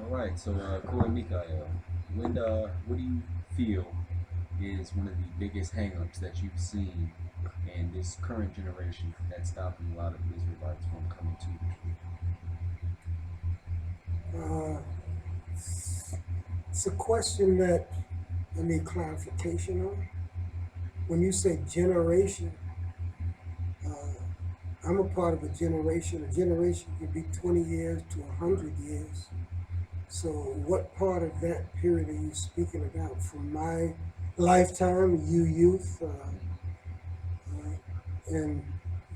All right, so Cohane Michael, what do you feel is one of the biggest hangups that you've seen in this current generation that's stopping a lot of Israelites from coming to the truth? It's a question that I need clarification on. When you say generation, I'm a part of a generation. A generation could be 20 years to 100 years. So, what part of that period are you speaking about? From my lifetime, youth, and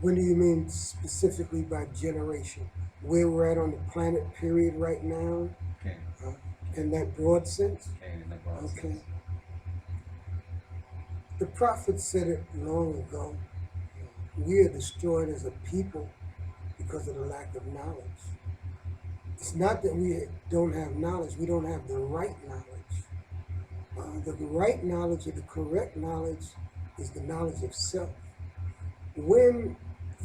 when do you mean specifically by generation? Where we're at on the planet period right now, Okay, uh, in that broad sense? okay, in that process. Okay. The prophet said it long ago. We are destroyed as a people because of the lack of knowledge. It's not that we don't have knowledge, we don't have the right knowledge. The right knowledge or the correct knowledge is the knowledge of self. When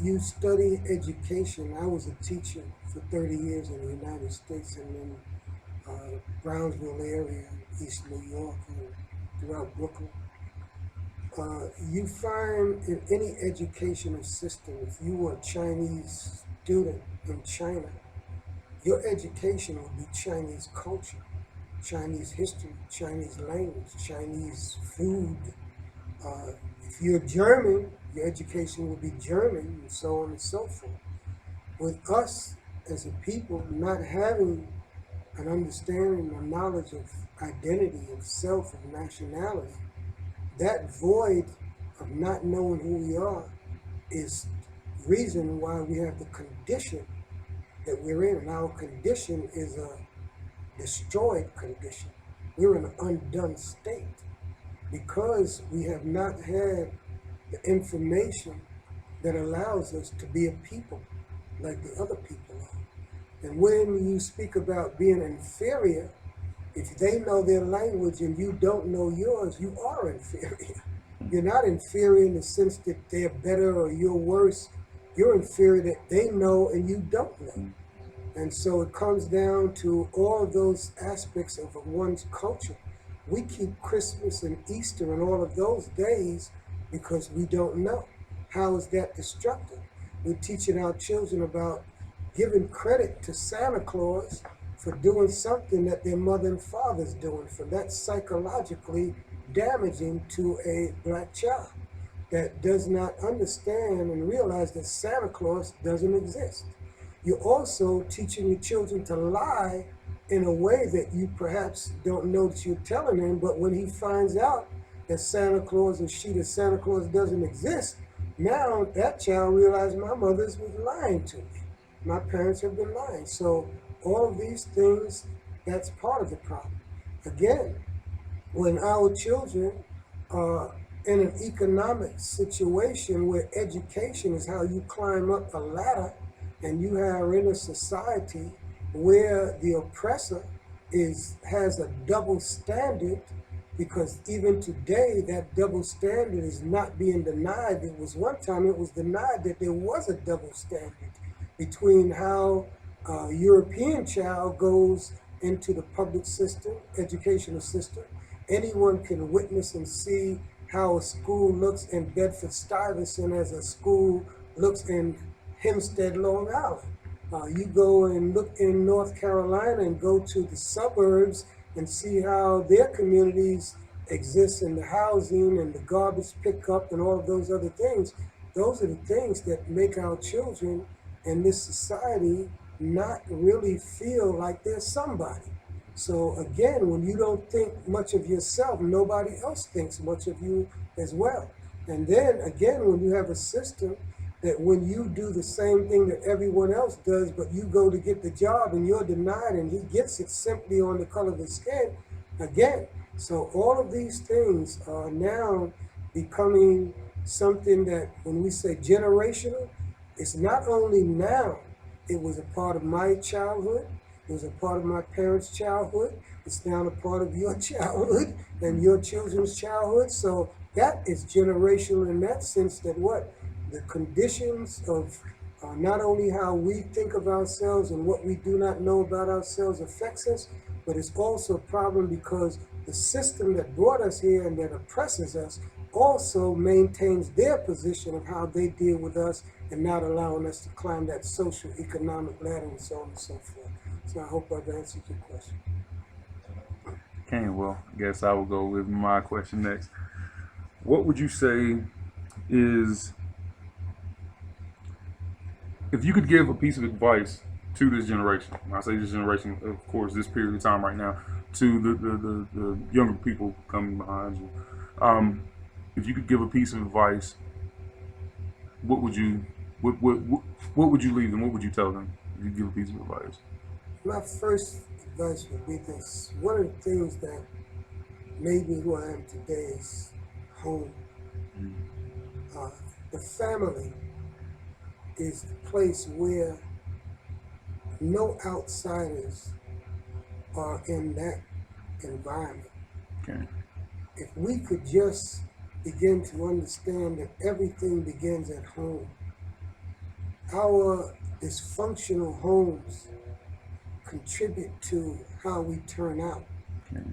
you study education, I was a teacher for 30 years in the United States and in Brownsville area, East New York, and throughout Brooklyn. You find in any educational system, if you were a Chinese student in China, your education would be Chinese culture, Chinese history, Chinese language, Chinese food. Uh, if you're German, your education will be German, and so on and so forth. With us as a people not having an understanding or knowledge of identity, of self, of nationality, that void of not knowing who we are is reason why we have the condition that we're in. And our condition is a destroyed condition. We're in an undone state because we have not had the information that allows us to be a people like the other people are. And when you speak about being inferior, if they know their language and you don't know yours, you are inferior. You're not inferior in the sense that they're better or you're worse. You're inferior that they know and you don't know. And so it comes down to all of those aspects of one's culture. We keep Christmas and Easter and all of those days because we don't know. How is that destructive? We're teaching our children about giving credit to Santa Claus for doing something that their mother and father's doing for. That's psychologically damaging to a black child that does not understand and realize that Santa Claus doesn't exist. You're also teaching your children to lie in a way that you perhaps don't know that you're telling him, but when he finds out that Santa Claus or she, that Santa Claus doesn't exist, now that child realizes my mother's was lying to me. My parents have been lying. So all of these things, that's part of the problem. Again, when our children are in an economic situation where education is how you climb up a ladder, and you are in a society where the oppressor has a double standard, because even today that double standard is not being denied. It was one time it was denied that there was a double standard between how a European child goes into the public system, educational system. Anyone can witness and see how a school looks in Bedford-Stuyvesant as a school looks in Hempstead, Long Island. You go and look in North Carolina and go to the suburbs and see how their communities exist in the housing and the garbage pickup and all of those other things. Those are the things that make our children in this society not really feel like they're somebody. So again, when you don't think much of yourself, nobody else thinks much of you as well. And then again, when you have a system that when you do the same thing that everyone else does, but you go to get the job and you're denied and he gets it simply on the color of his skin, again. So all of these things are now becoming something that when we say generational, it's not only now, it was a part of my childhood, it was a part of my parents' childhood, it's now a part of your childhood and your children's childhood. So that is generational in that sense that what? The conditions of Not only how we think of ourselves and what we do not know about ourselves affects us, but it's also a problem because the system that brought us here and that oppresses us also maintains their position of how they deal with us and not allowing us to climb that social economic ladder and so on and so forth. So I hope I've answered your question. Okay, well, I guess I will go with my question next. What would you say is, if you could give a piece of advice to this generation, when I say this generation, of course, this period of time right now, to the younger people coming behind you, if you could give a piece of advice, what would you leave them? What would you tell them if you give a piece of advice? My first advice would be this. One of the things that made me who I am today is home. The family is the place where no outsiders are in that environment. Okay. If we could just begin to understand that everything begins at home, our dysfunctional homes contribute to how we turn out. Okay.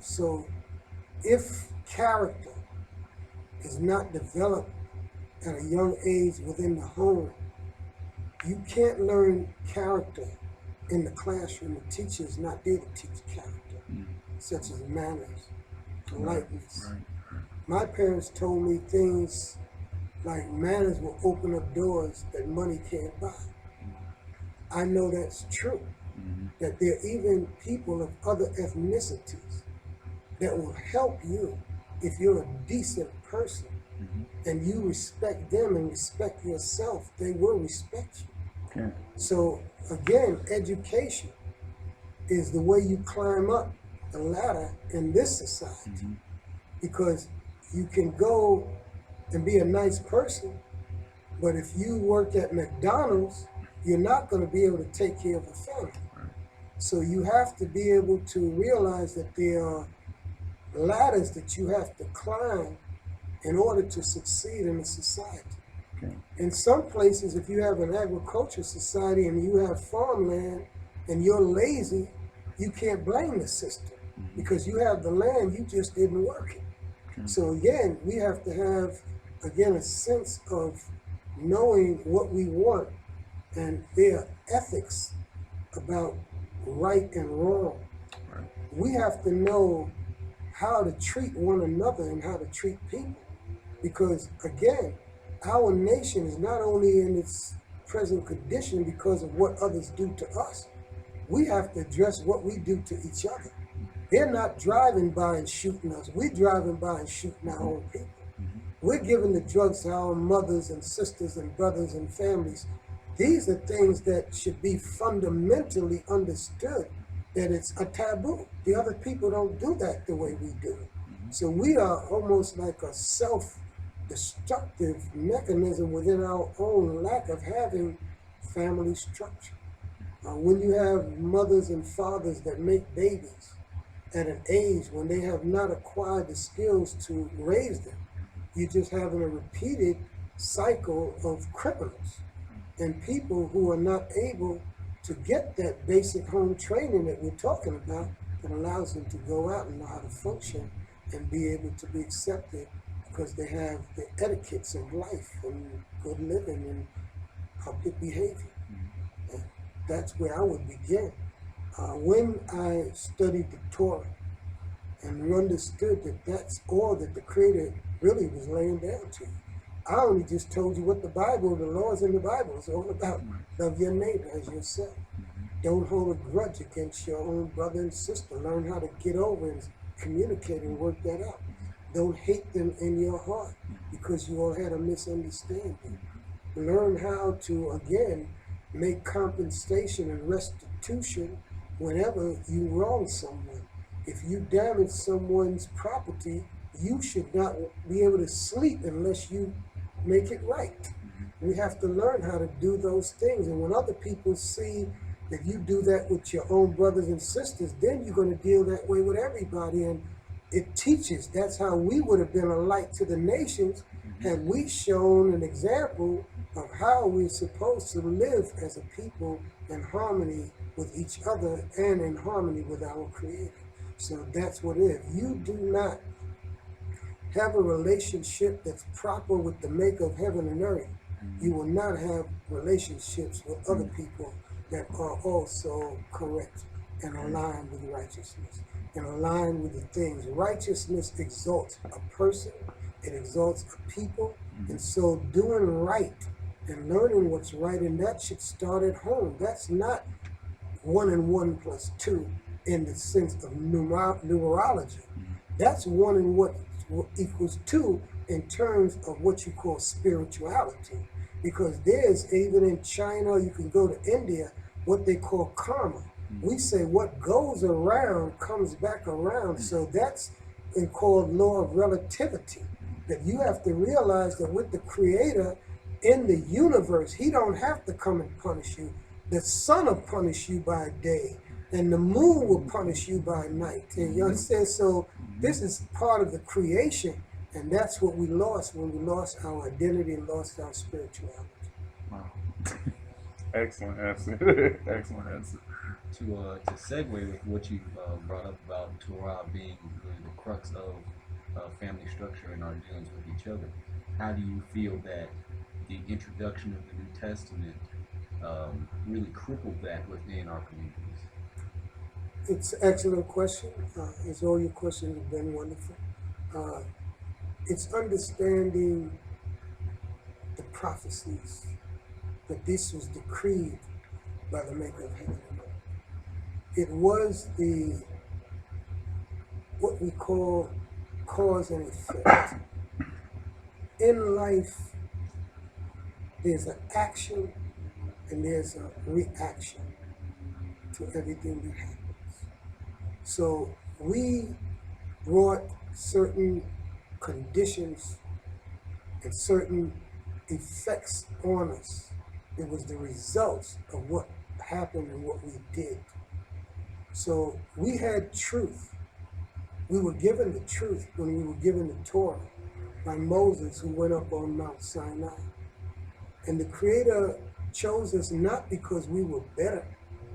So if character is not developed at a young age within the home, you can't learn character in the classroom. The teacher is not there to teach character, such as manners, politeness. Right. My parents told me things like manners will open up doors that money can't buy. I know that's true, that there are even people of other ethnicities that will help you if you're a decent person and you respect them and respect yourself, they will respect you. Okay. So again, education is the way you climb up the ladder in this society, because you can go and be a nice person, but if you work at McDonald's, you're not going to be able to take care of a family. So you have to be able to realize that there are ladders that you have to climb in order to succeed in a society. Okay. In some places, if you have an agricultural society and you have farmland and you're lazy, you can't blame the system because you have the land, you just didn't work it. Okay. So again, we have to have, again, a sense of knowing what we want, and there are ethics about right and wrong. Right. We have to know how to treat one another and how to treat people. Because again, our nation is not only in its present condition because of what others do to us, we have to address what we do to each other. They're not driving by and shooting us. We're driving by and shooting our own people. We're giving the drugs to our mothers and sisters and brothers and families. These are things that should be fundamentally understood, that it's a taboo. The other people don't do that the way we do it. So we are almost like a self-destructive mechanism within our own lack of having family structure. When you have mothers and fathers that make babies at an age when they have not acquired the skills to raise them, you're just having a repeated cycle of criminals and people who are not able to get that basic home training that we're talking about that allows them to go out and know how to function and be able to be accepted because they have the etiquettes of life and good living and public behavior. And that's where I would begin. When I studied the Torah and understood that that's all that the Creator really was laying down to you, I only just told you what the Bible, the laws in the Bible is all about. Love your neighbor as yourself. Don't hold a grudge against your own brother and sister. Learn how to get over and communicate and work that out. Don't hate them in your heart because you all had a misunderstanding. Learn how to, again, make compensation and restitution whenever you wrong someone. If you damage someone's property, you should not be able to sleep unless you make it right. We have to learn how to do those things. And when other people see that you do that with your own brothers and sisters, then you're going to deal that way with everybody. And it teaches. That's how we would have been a light to the nations had we shown an example of how we're supposed to live as a people in harmony with each other and in harmony with our Creator. So that's what it is. If you do not have a relationship that's proper with the maker of heaven and earth, you will not have relationships with other people that are also correct and aligned with righteousness and aligned with the things. Righteousness exalts a person, it exalts a people, and so doing right and learning what's right, and that should start at home. That's not 1 and 1 plus 2 in the sense of numerology. That's 1 and what equals 2 in terms of what you call spirituality. Because there's, even in China, you can go to India, what they call karma. We say what goes around comes back around. So that's called law of relativity. That you have to realize that with the Creator in the universe, he don't have to come and punish you. The sun will punish you by day, and the moon will punish you by night. And you understand? So this is part of the creation, and that's what we lost when we lost our identity and lost our spirituality. Wow. Excellent answer. Excellent answer. To segue with what you brought up about Torah being really the crux of family structure in our dealings with each other, how do you feel that the introduction of the New Testament really crippled that within our communities? It's an excellent question. As all your questions have been wonderful. It's understanding the prophecies that this was decreed by the maker of heaven and earth. It was what we call cause and effect. In life, there's an action and there's a reaction to everything that happens. So we brought certain conditions and certain effects on us. It was the results of what happened and what we did. So we had truth. We were given the truth when we were given the Torah by Moses, who went up on Mount Sinai. And the Creator chose us not because we were better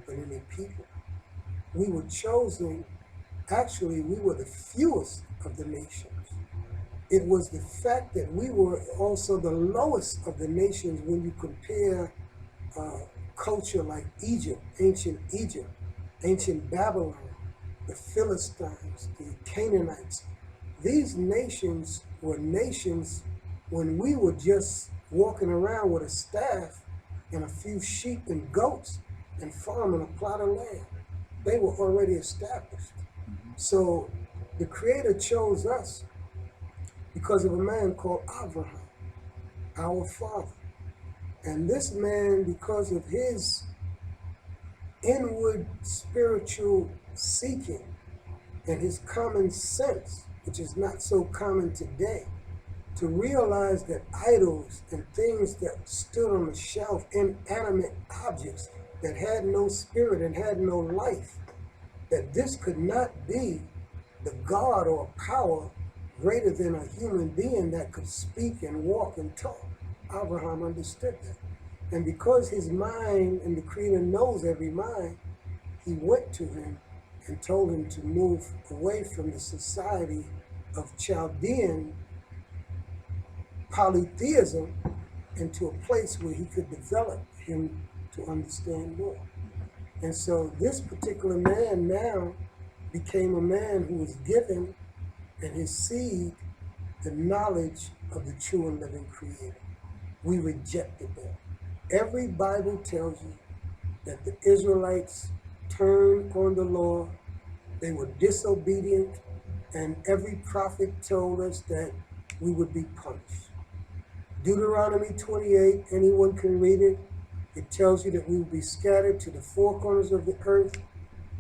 than any people. We were chosen, actually, we were the fewest of the nations. It was the fact that we were also the lowest of the nations when you compare culture like Egypt, ancient Babylon, the Philistines, the Canaanites. These nations were nations when we were just walking around with a staff and a few sheep and goats and farming a plot of land. They were already established. So the Creator chose us because of a man called Abraham, our father. And this man, because of his inward spiritual seeking and his common sense, which is not so common today, to realize that idols and things that stood on the shelf, inanimate objects that had no spirit and had no life, that this could not be the God or power greater than a human being that could speak and walk and talk. Abraham understood that. And because his mind, and the Creator knows every mind, he went to him and told him to move away from the society of Chaldean polytheism into a place where he could develop him to understand more. And so this particular man now became a man who was given, and his seed, the knowledge of the true and living Creator. We rejected that. Every Bible tells you that the Israelites turned on the law, they were disobedient, and every prophet told us that we would be punished. Deuteronomy 28, anyone can read it. It tells you that we would be scattered to the four corners of the earth,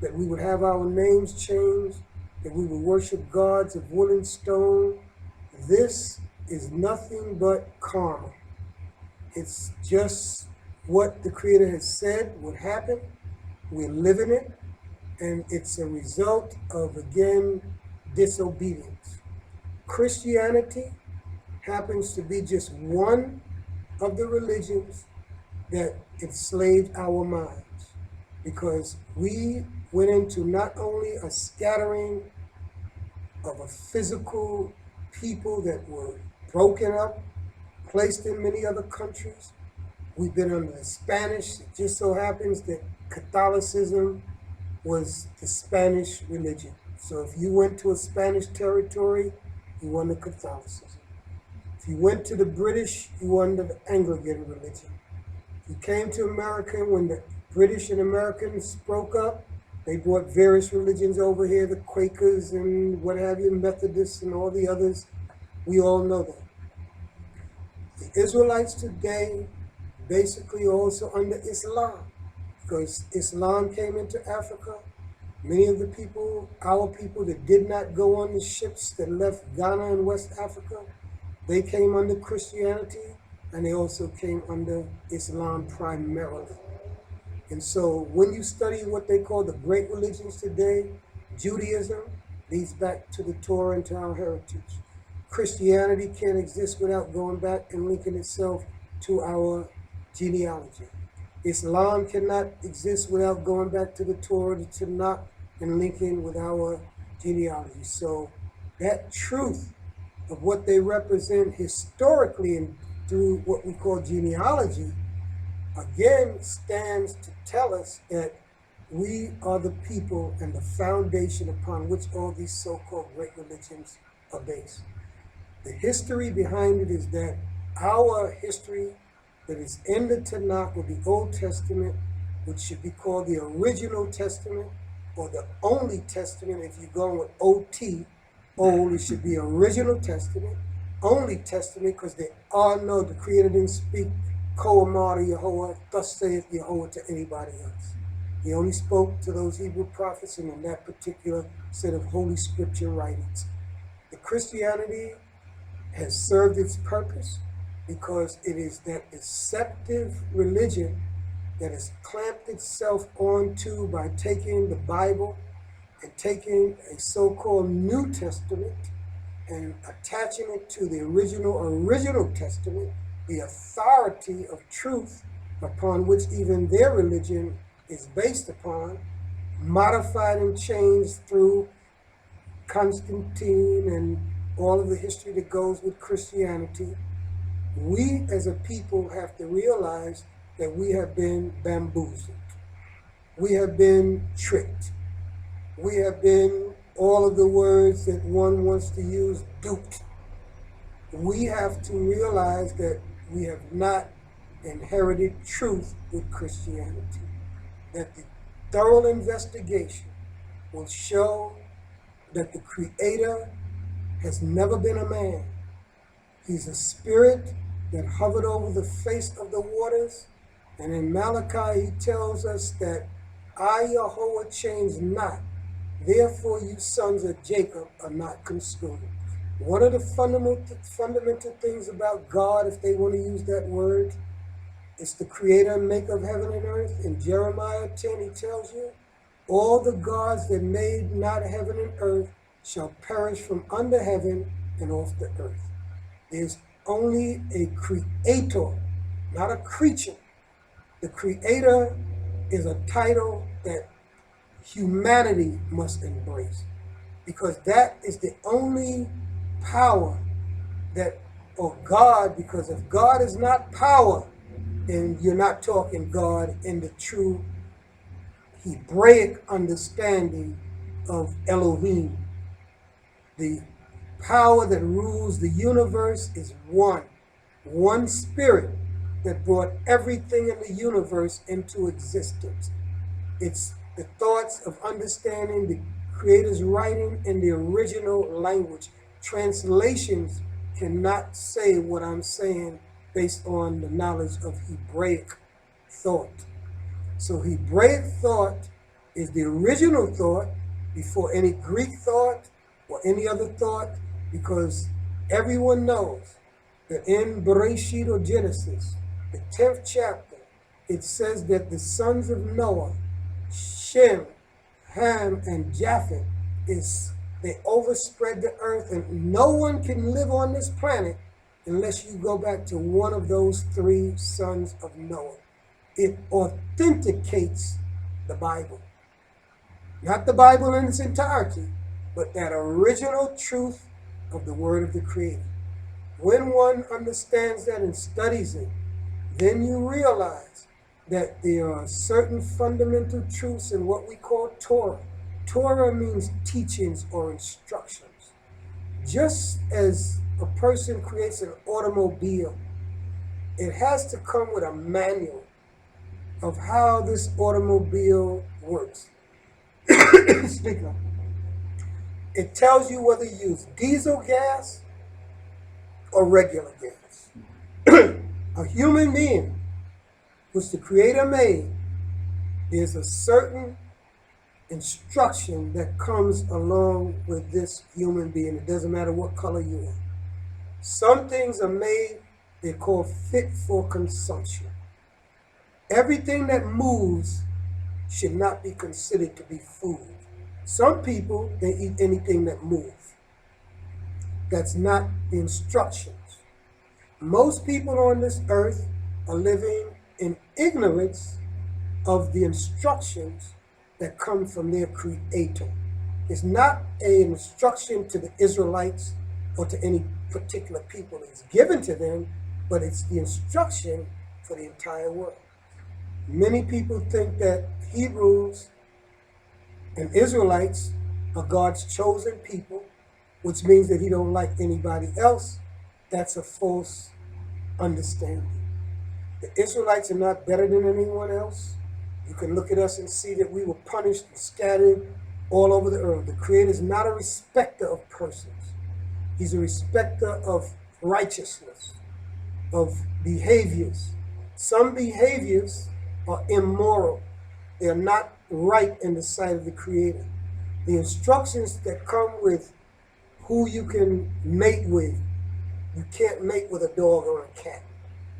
that we would have our names changed, that we would worship gods of wood and stone. This is nothing but karma. It's just what the Creator has said would happen. We're living it, and it's a result of, again, disobedience. Christianity happens to be just one of the religions that enslaved our minds, because we went into not only a scattering of a physical people that were broken up, placed in many other countries. We've been under the Spanish. It just so happens that Catholicism was the Spanish religion. So if you went to a Spanish territory, you were under Catholicism. If you went to the British, you were under the Anglican religion. If you came to America, when the British and Americans broke up, they brought various religions over here, the Quakers and what have you, Methodists and all the others. We all know that. The Israelites today basically also under Islam, because Islam came into Africa. Many of the people, our people that did not go on the ships that left Ghana and West Africa, they came under Christianity, and they also came under Islam primarily. And so when you study what they call the great religions today, Judaism leads back to the Torah and to our heritage. Christianity can't exist without going back and linking itself to our genealogy. Islam cannot exist without going back to the Torah, the Tanakh, and linking with our genealogy. So that truth of what they represent historically and through what we call genealogy, again stands to tell us that we are the people and the foundation upon which all these so-called great religions are based. The history behind it is that our history that is in the Tanakh or the Old Testament, which should be called the original Testament or the only Testament, if you're going with OT, old, it should be original Testament, only Testament, because there are no, the Creator didn't speak Kohamar to Yahweh, thus saith Yahweh to anybody else. He only spoke to those Hebrew prophets and in that particular set of Holy Scripture writings. The Christianity has served its purpose because it is that deceptive religion that has clamped itself onto by taking the Bible and taking a so-called New Testament and attaching it to the original Testament, the authority of truth upon which even their religion is based upon, modified and changed through Constantine and all of the history that goes with Christianity. We as a people have to realize that we have been bamboozled. We have been tricked. We have been, all of the words that one wants to use, duped. We have to realize that we have not inherited truth with Christianity. That the thorough investigation will show that the Creator has never been a man. He's a spirit that hovered over the face of the waters. And in Malachi, he tells us that I, Yahweh, change not. Therefore, you sons of Jacob are not consumed. One of the fundamental things about God, if they want to use that word, is the creator and maker of heaven and earth. In Jeremiah 10, he tells you, all the gods that made not heaven and earth shall perish from under heaven and off the earth. There's only a creator, not a creature. The Creator is a title that humanity must embrace, because that is the only power that, or God, because if God is not power, then you're not talking God in the true hebraic understanding of Elohim. The power that rules the universe is one spirit that brought everything in the universe into existence. It's the thoughts of understanding the Creator's writing in the original language. Translations cannot say what I'm saying based on the knowledge of Hebraic thought. So Hebraic thought is the original thought before any Greek thought or any other thought, because everyone knows that in Bereshit or Genesis, the 10th chapter, it says that the sons of Noah, Shem, Ham, and Japheth is They overspread the earth, and no one can live on this planet unless you go back to one of those three sons of Noah. It authenticates the Bible. Not the Bible in its entirety, but that original truth of the word of the Creator. When one understands that and studies it, then you realize that there are certain fundamental truths in what we call Torah. Torah means teachings or instructions. Just as a person creates an automobile, it has to come with a manual of how this automobile works. Speak up. It tells you whether you use diesel gas or regular gas. A human being, which the Creator made, there's a certain instruction that comes along with this human being. It doesn't matter what color you are. Some things are made, they're called fit for consumption. Everything that moves should not be considered to be food. Some people, they eat anything that moves. That's not the instructions. Most people on this earth are living in ignorance of the instructions that come from their Creator. It's not an instruction to the Israelites or to any particular people. It's given to them, but it's the instruction for the entire world. Many people think that Hebrews and Israelites are God's chosen people, which means that he don't like anybody else. That's a false understanding. The Israelites are not better than anyone else. You can look at us and see that we were punished and scattered all over the earth. The Creator is not a respecter of persons. He's a respecter of righteousness, of behaviors. Some behaviors are immoral. They are not right in the sight of the Creator. The instructions that come with who you can mate with, you can't mate with a dog or a cat.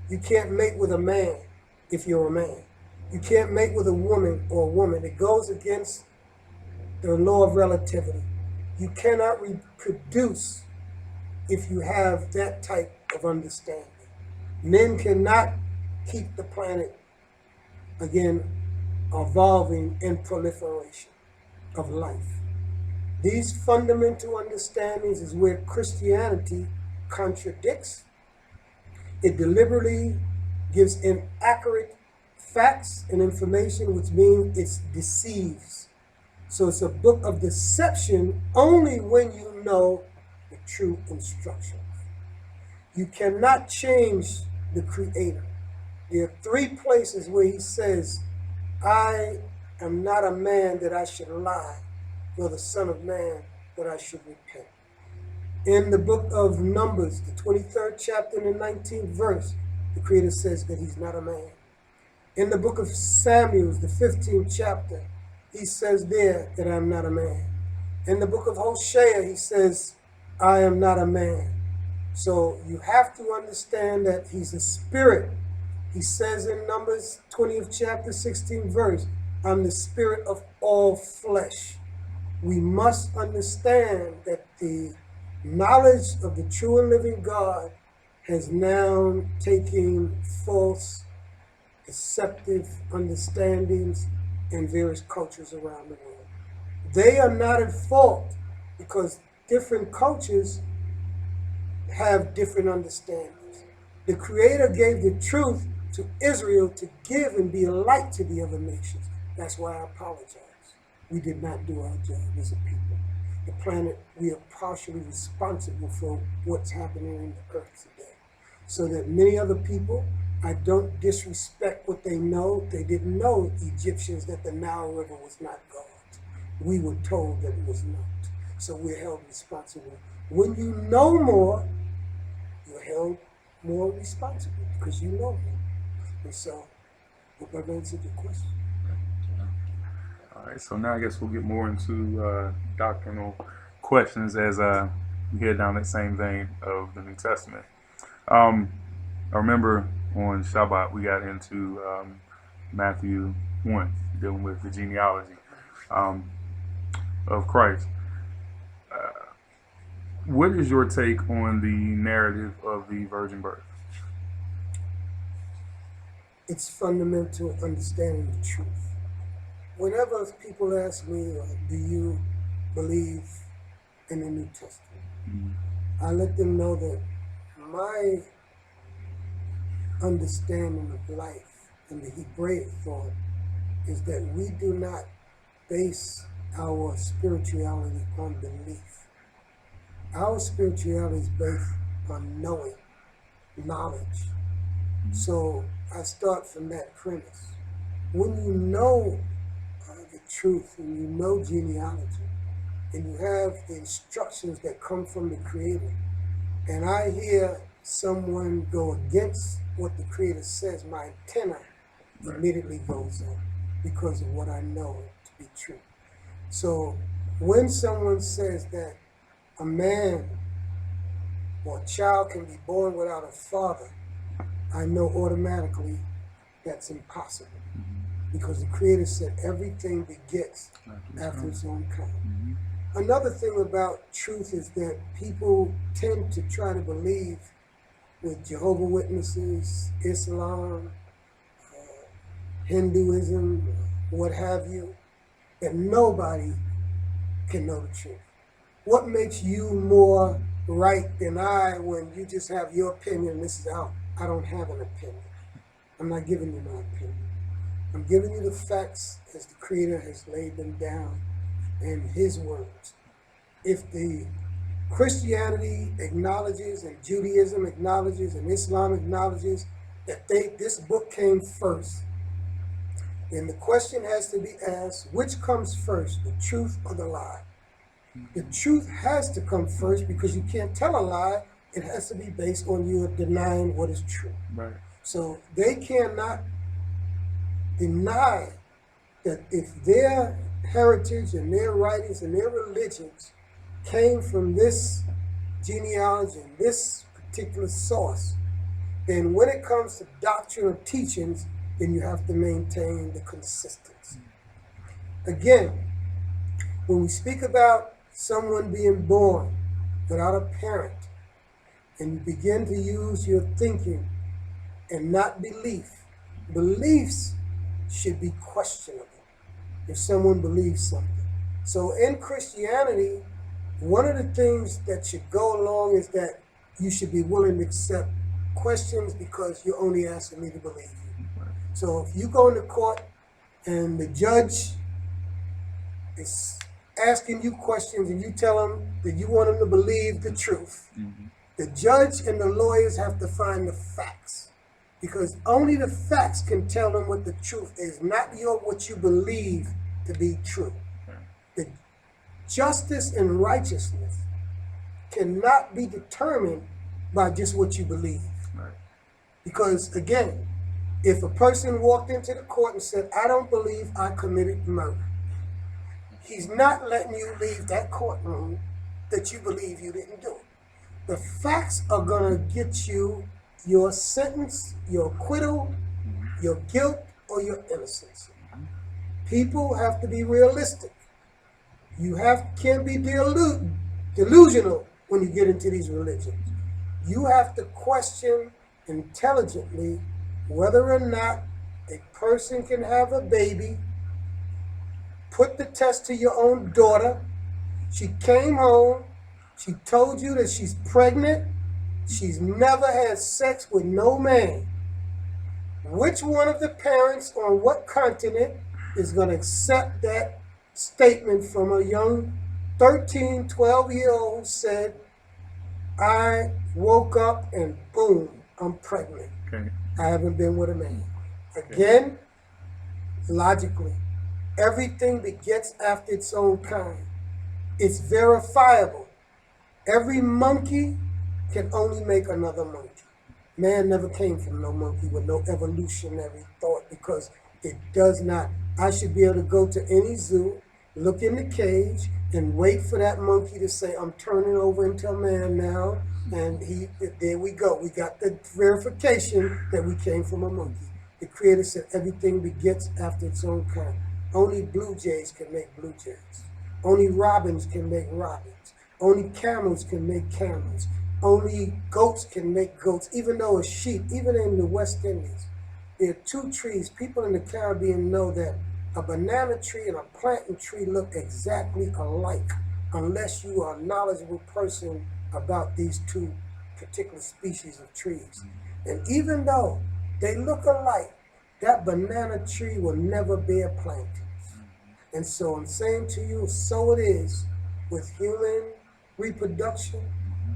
You can't mate with a man if you're a man. You can't mate with a woman or a woman. It goes against the law of relativity. You cannot reproduce if you have that type of understanding. Men cannot keep the planet, again, evolving in proliferation of life. These fundamental understandings is where Christianity contradicts. It deliberately gives inaccurate facts and information, which means it deceives. So it's a book of deception only when you know the true instructions. You cannot change the Creator. There are three places where he says, I am not a man that I should lie, nor the Son of Man that I should repent. In the book of Numbers, the 23rd chapter and the 19th verse, the Creator says that he's not a man. In the book of Samuel, the 15th chapter, he says there that I'm not a man. In the book of Hosea, he says, I am not a man. So you have to understand that he's a spirit. He says in Numbers 20th chapter, 16th verse, I'm the spirit of all flesh. We must understand that the knowledge of the true and living God has now taken false, deceptive understandings in various cultures around the world. They are not at fault because different cultures have different understandings. The Creator gave the truth to Israel to give and be a light to the other nations. That's why I apologize. We did not do our job as a people. The planet, we are partially responsible for what's happening in the earth today. So that many other people, I don't disrespect what they know. They didn't know, Egyptians, that the Nile River was not God. We were told that it was not. So we're held responsible. When you know more, you're held more responsible because you know more. And so, hope I've answered your question. All right, so now I guess we'll get more into doctrinal questions as we head down that same vein of the New Testament. I remember on Shabbat we got into Matthew 1, dealing with the genealogy of Christ. What is your take on the narrative of the virgin birth? It's fundamental understanding the truth. Whenever people ask me, do you believe in the New Testament? I let them know that my understanding of life and the Hebraic thought is that we do not base our spirituality on belief. Our spirituality is based on knowing, knowledge. So I start from that premise. When you know the truth and you know genealogy and you have the instructions that come from the Creator, and I hear someone go against what the Creator says, my antenna immediately goes up because of what I know to be true. So when someone says that a man or a child can be born without a father, I know automatically that's impossible because the Creator said everything begets after its own kind. Another thing about truth is that people tend to try to believe with Jehovah's Witnesses, Islam, Hinduism, what have you, that nobody can know the truth. What makes you more right than I when you just have your opinion? This is out. I don't have an opinion. I'm not giving you my opinion. I'm giving you the facts as the Creator has laid them down in His words. If the Christianity acknowledges and Judaism acknowledges and Islam acknowledges that this book came first, then the question has to be asked, which comes first, the truth or the lie? The truth has to come first because you can't tell a lie. It has to be based on you denying what is true. Right. So they cannot deny that if their heritage and their writings and their religions came from this genealogy and this particular source, then when it comes to doctrinal teachings, then you have to maintain the consistency. Again, when we speak about someone being born without a parent, and you begin to use your thinking and not belief, beliefs should be questionable if someone believes something. So in Christianity, one of the things that should go along is that you should be willing to accept questions because you're only asking me to believe you. So if you go into court and the judge is asking you questions and you tell him that you want him to believe the truth, the judge and the lawyers have to find the facts because only the facts can tell them what the truth is, not what you believe to be true. The justice and righteousness cannot be determined by just what you believe. Because again, if a person walked into the court and said, I don't believe I committed murder, he's not letting you leave that courtroom that you believe you didn't do it. The facts are going to get you your sentence, your acquittal, your guilt, or your innocence. People have to be realistic. You can't be delusional when you get into these religions. You have to question intelligently whether or not a person can have a baby. Put the test to your own daughter. She came home. She told you that she's pregnant. She's never had sex with no man. Which one of the parents on what continent is going to accept that statement from a young 13, 12-year-old who said, I woke up and boom, I'm pregnant. Okay. I haven't been with a man. Again, logically, everything begets after its own kind. It's verifiable. Every monkey can only make another monkey. Man never came from no monkey with no evolutionary thought because it does not. I should be able to go to any zoo, look in the cage, and wait for that monkey to say, I'm turning over into a man now. And there we go. We got the verification that we came from a monkey. The Creator said everything begets after its own kind. Only blue jays can make blue jays. Only robins can make robins. Only camels can make camels. Only goats can make goats, even though a sheep, even in the West Indies, there are two trees. People in the Caribbean know that a banana tree and a plantain tree look exactly alike unless you are a knowledgeable person about these two particular species of trees. And even though they look alike, that banana tree will never bear plantains. And so I'm saying to you, so it is with human reproduction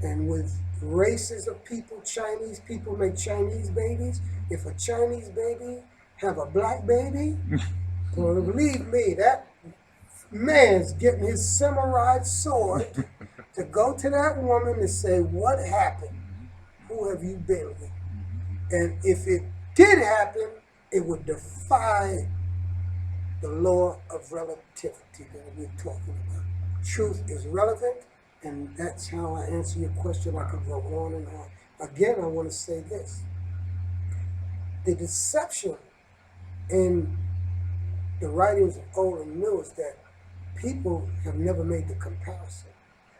and with races of people. Chinese people make Chinese babies. If a Chinese baby have a black baby, well, believe me, that man's getting his samurai sword to go to that woman and say, what happened? Who have you been with? And if it did happen, it would defy the law of relativity that we're talking about. Truth is relevant, and that's how I answer your question. I could go on and on. Again, I want to say this. The deception in the writings of Old and New is that people have never made the comparison.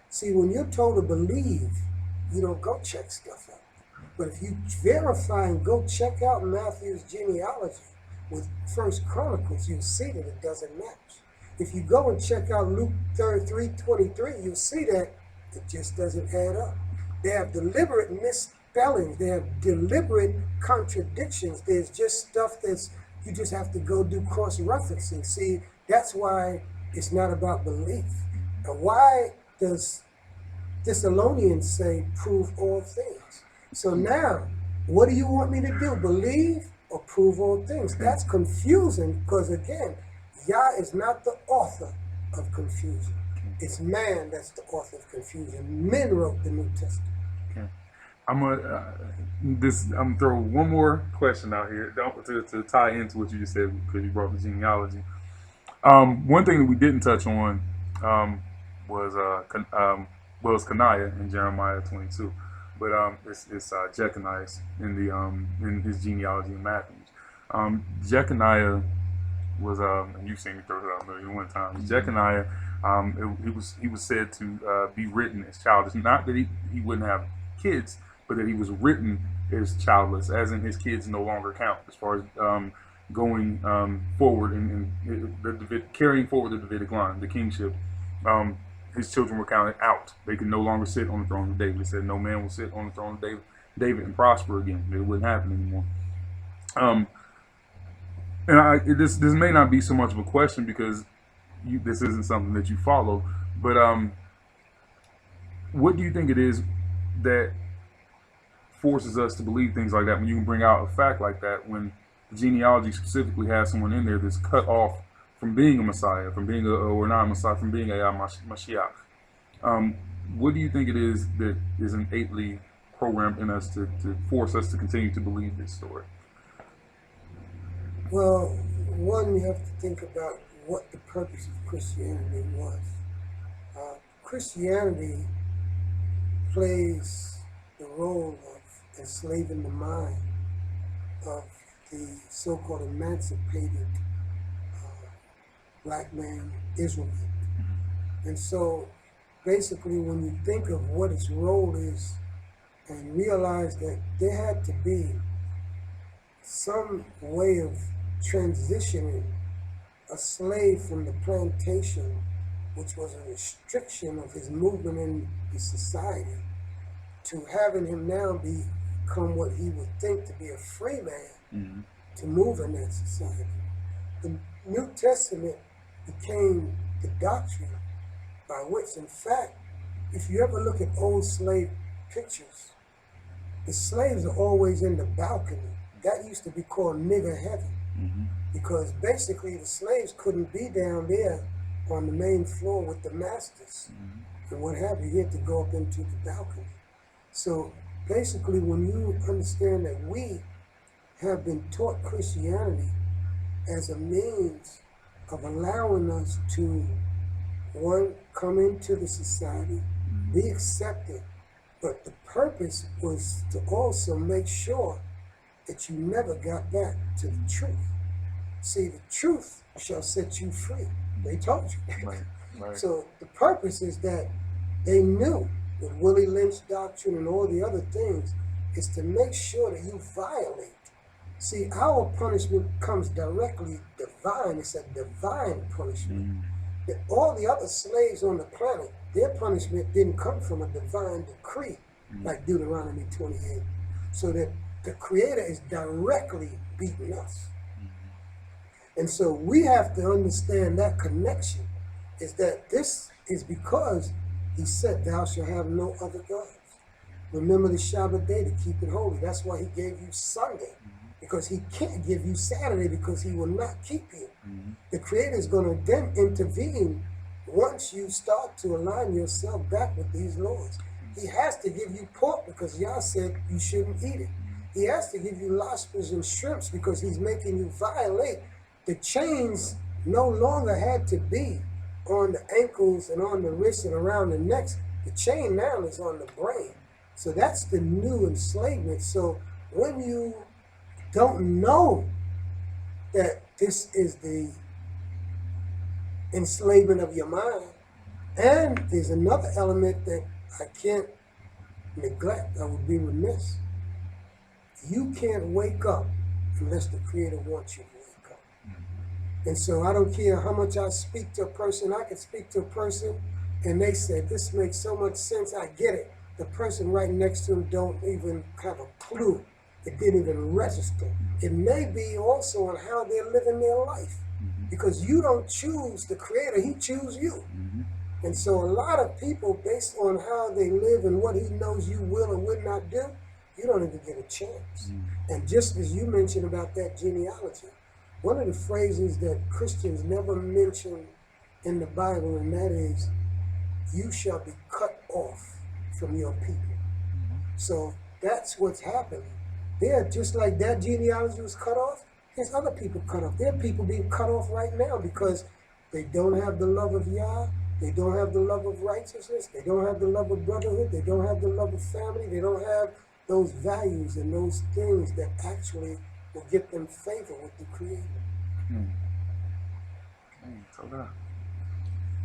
See, when you're told to believe, you don't go check stuff out. But if you verify and go check out Matthew's genealogy with First Chronicles, you'll see that it doesn't match. If you go and check out Luke 3:23, you'll see that it just doesn't add up. They have deliberate misspellings. They have deliberate contradictions. There's just stuff that's, you just have to go do cross-referencing. See, that's why it's not about belief. And why does Thessalonians say, prove all things? So now, what do you want me to do? Believe or prove all things? That's confusing because, again, Yah is not the author of confusion. It's man that's the author of confusion. Men wrote the New Testament. Okay. I'm gonna throw one more question out here to tie into what you just said because you brought the genealogy. One thing that we didn't touch on was Coniah in Jeremiah 22, but it's Jeconiah in his genealogy in Matthew. Jeconiah was and you've seen me throw it out 1,000,001 times. Jeconiah, he was said to be written as childless. Not that he wouldn't have kids, but that he was written as childless, as in his kids no longer count as far as going forward and carrying forward the Davidic line, the kingship. His children were counted out. They could no longer sit on the throne of David. He said no man will sit on the throne of David and prosper again. It wouldn't happen anymore. And this may not be so much of a question because this isn't something that you follow, but what do you think it is that forces us to believe things like that when you can bring out a fact like that when the genealogy specifically has someone in there that's cut off from being a Messiah, from being or not a Messiah, from being a Mashiach? What do you think it is that is innately programmed in us to force us to continue to believe this story? Well, one, you have to think about what the purpose of Christianity was. Christianity plays the role of enslaving the mind of the so-called emancipated black man, Israelite. And so basically when you think of what its role is and realize that there had to be some way of transitioning a slave from the plantation, which was a restriction of his movement in the society, to having him now become what he would think to be a free man to move in that society. The New Testament became the doctrine by which, in fact, if you ever look at old slave pictures, the slaves are always in the balcony. That used to be called nigger heaven, because basically the slaves couldn't be down there on the main floor with the masters and what have you. He had to go up into the balcony. So basically when you understand that we have been taught Christianity as a means of allowing us to, one, come into the society, be accepted, but the purpose was to also make sure that you never got back to the truth. See, the truth shall set you free. They told you. Right. So the purpose is that They knew with Willie Lynch doctrine and all the other things is to make sure that you violate. See, our punishment comes directly divine. It's a divine punishment. All the other slaves on the planet, their punishment didn't come from a divine decree, like Deuteronomy 28. So that the Creator is directly beating us. And so we have to understand that connection is that this is because he said, thou shalt have no other gods. Remember the Shabbat day to keep it holy. That's why he gave you Sunday, because he can't give you Saturday because he will not keep you. The Creator is going to then intervene once you start to align yourself back with these laws. He has to give you pork because Yah said you shouldn't eat it. He has to give you lobsters and shrimps because he's making you violate. The chains no longer had to be on the ankles and on the wrists and around the necks. The chain now is on the brain. So that's the new enslavement. So when you don't know that this is the enslavement of your mind, and there's another element that I can't neglect, I would be remiss. You can't wake up unless the Creator wants you to wake up. And so I don't care how much I speak to a person. I can speak to a person and they say, this makes so much sense, I get it. The person right next to them don't even have a clue. It didn't even register. It may be also on how they're living their life. Because you don't choose the Creator, he chooses you. And so a lot of people, based on how they live and what he knows you will and will not do, you don't even get a chance. And just as you mentioned about that genealogy, one of the phrases that Christians never mention in the Bible, and that is, you shall be cut off from your people. So that's what's happening. They're just like that genealogy was cut off, there's other people cut off. There are people being cut off right now because they don't have the love of Yah, they don't have the love of righteousness, they don't have the love of brotherhood, they don't have the love of family, they don't have those values and those things that actually will get them favor with the Creator.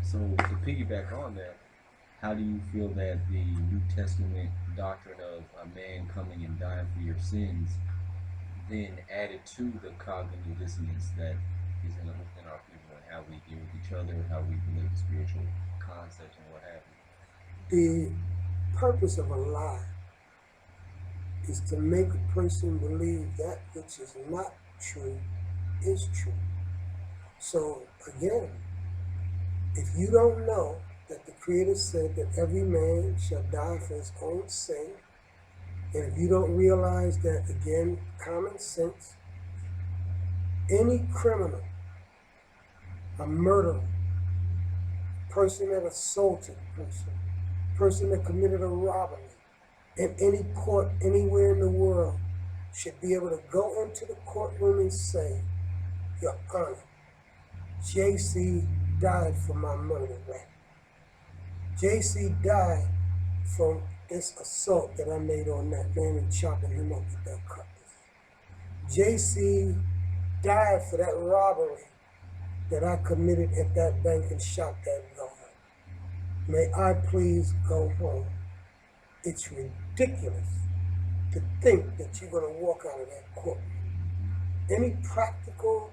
So to piggyback on that, how do you feel that the New Testament doctrine of a man coming and dying for your sins then added to the cognitive dissonance that is within our people and how we deal with each other, how we relate to spiritual concepts and what have you? The purpose of a lie is to make a person believe that which is not true is true. So again, if you don't know that the Creator said that every man shall die for his own sin, and if you don't realize that, again, common sense, any criminal, a murderer, person that assaulted a person that committed a robbery, in any court anywhere in the world should be able to go into the courtroom and say, Your Honor, JC died for my murder rap. JC died from this assault that I made on that man and chopping him up with that cutlass. JC died for that robbery that I committed at that bank and shot that guard. May I please go home. It's ridiculous to think that you're going to walk out of that courtroom. Any practical,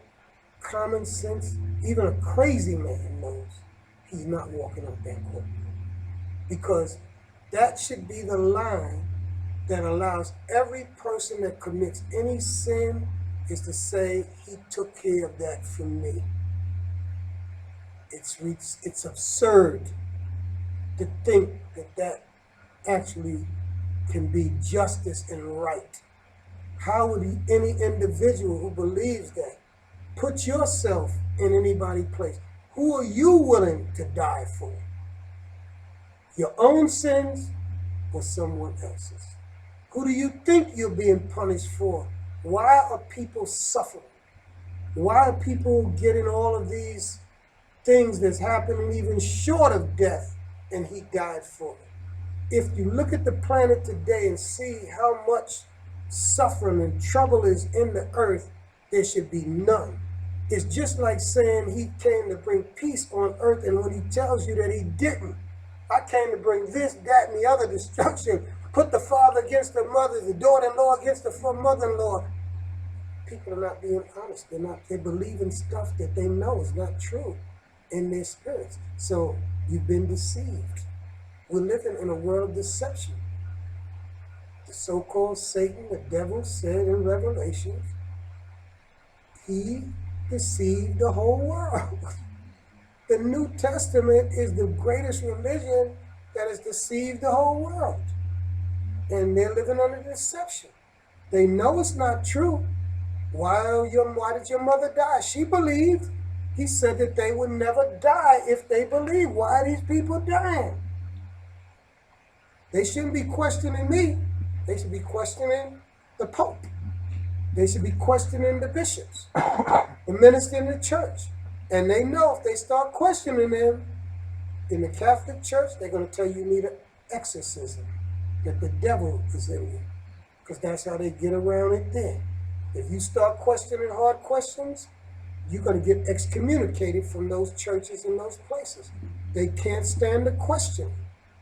common sense, even a crazy man knows he's not walking out that courtroom. Because that should be the line that allows every person that commits any sin is to say, he took care of that for me. It's absurd to think that that actually can be justice and right. How would any individual who believes that put yourself in anybody's place? Who are you willing to die for? Your own sins or someone else's? Who do you think you're being punished for? Why are people suffering? Why are people getting all of these things that's happening even short of death, and he died for it? If you look at the planet today and see how much suffering and trouble is in the earth, there should be none. It's just like saying he came to bring peace on earth, and when he tells you that he didn't, I came to bring this, that, and the other destruction. Put the father against the mother, the daughter-in-law against the mother-in-law. People are not being honest. They believe in stuff that they know is not true in their spirits. So you've been deceived. We're living in a world of deception. The so-called Satan, the devil, said in Revelations, he deceived the whole world. The New Testament is the greatest religion that has deceived the whole world. And they're living under deception. They know it's not true. Why did your mother die? She believed. He said that they would never die if they believe. Why are these people dying? They shouldn't be questioning me. They should be questioning the Pope. They should be questioning the bishops, the minister in the church. And they know if they start questioning them in the Catholic Church, they're going to tell you need an exorcism, that the devil is in you. Because that's how they get around it then. If you start questioning hard questions, you're going to get excommunicated from those churches and those places. They can't stand the question.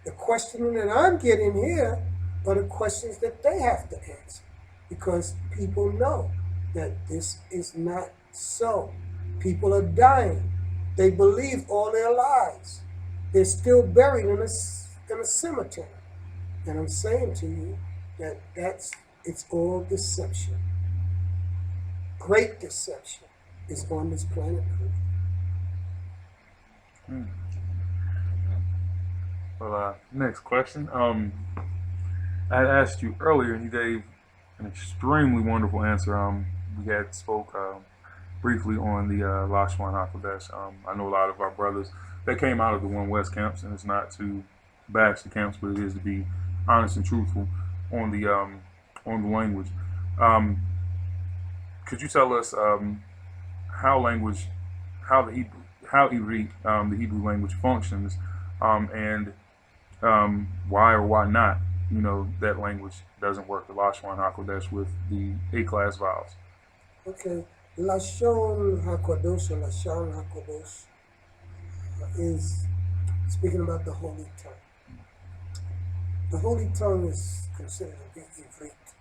The questioning that I'm getting here are the questions that they have to answer. Because people know that this is not so. People are dying. They believe all their lives. They're still buried in a cemetery. And I'm saying to you that it's all deception. Great deception is on this planet Earth. Well, next question. I asked you earlier, and you gave an extremely wonderful answer. We had spoke briefly on the Lashwan HaKodesh. I know a lot of our brothers that came out of the One West camps, and it's not to bash the camps, but it is to be honest and truthful on the language. Could you tell us how the Hebrew language functions, and why or why not, that language doesn't work, the Lashon HaKodesh, with the A-class vowels? Okay, Lashon HaKodesh or Lashon HaKodesh is speaking about the Holy Tongue. The Holy Tongue is considered to be Ivrit.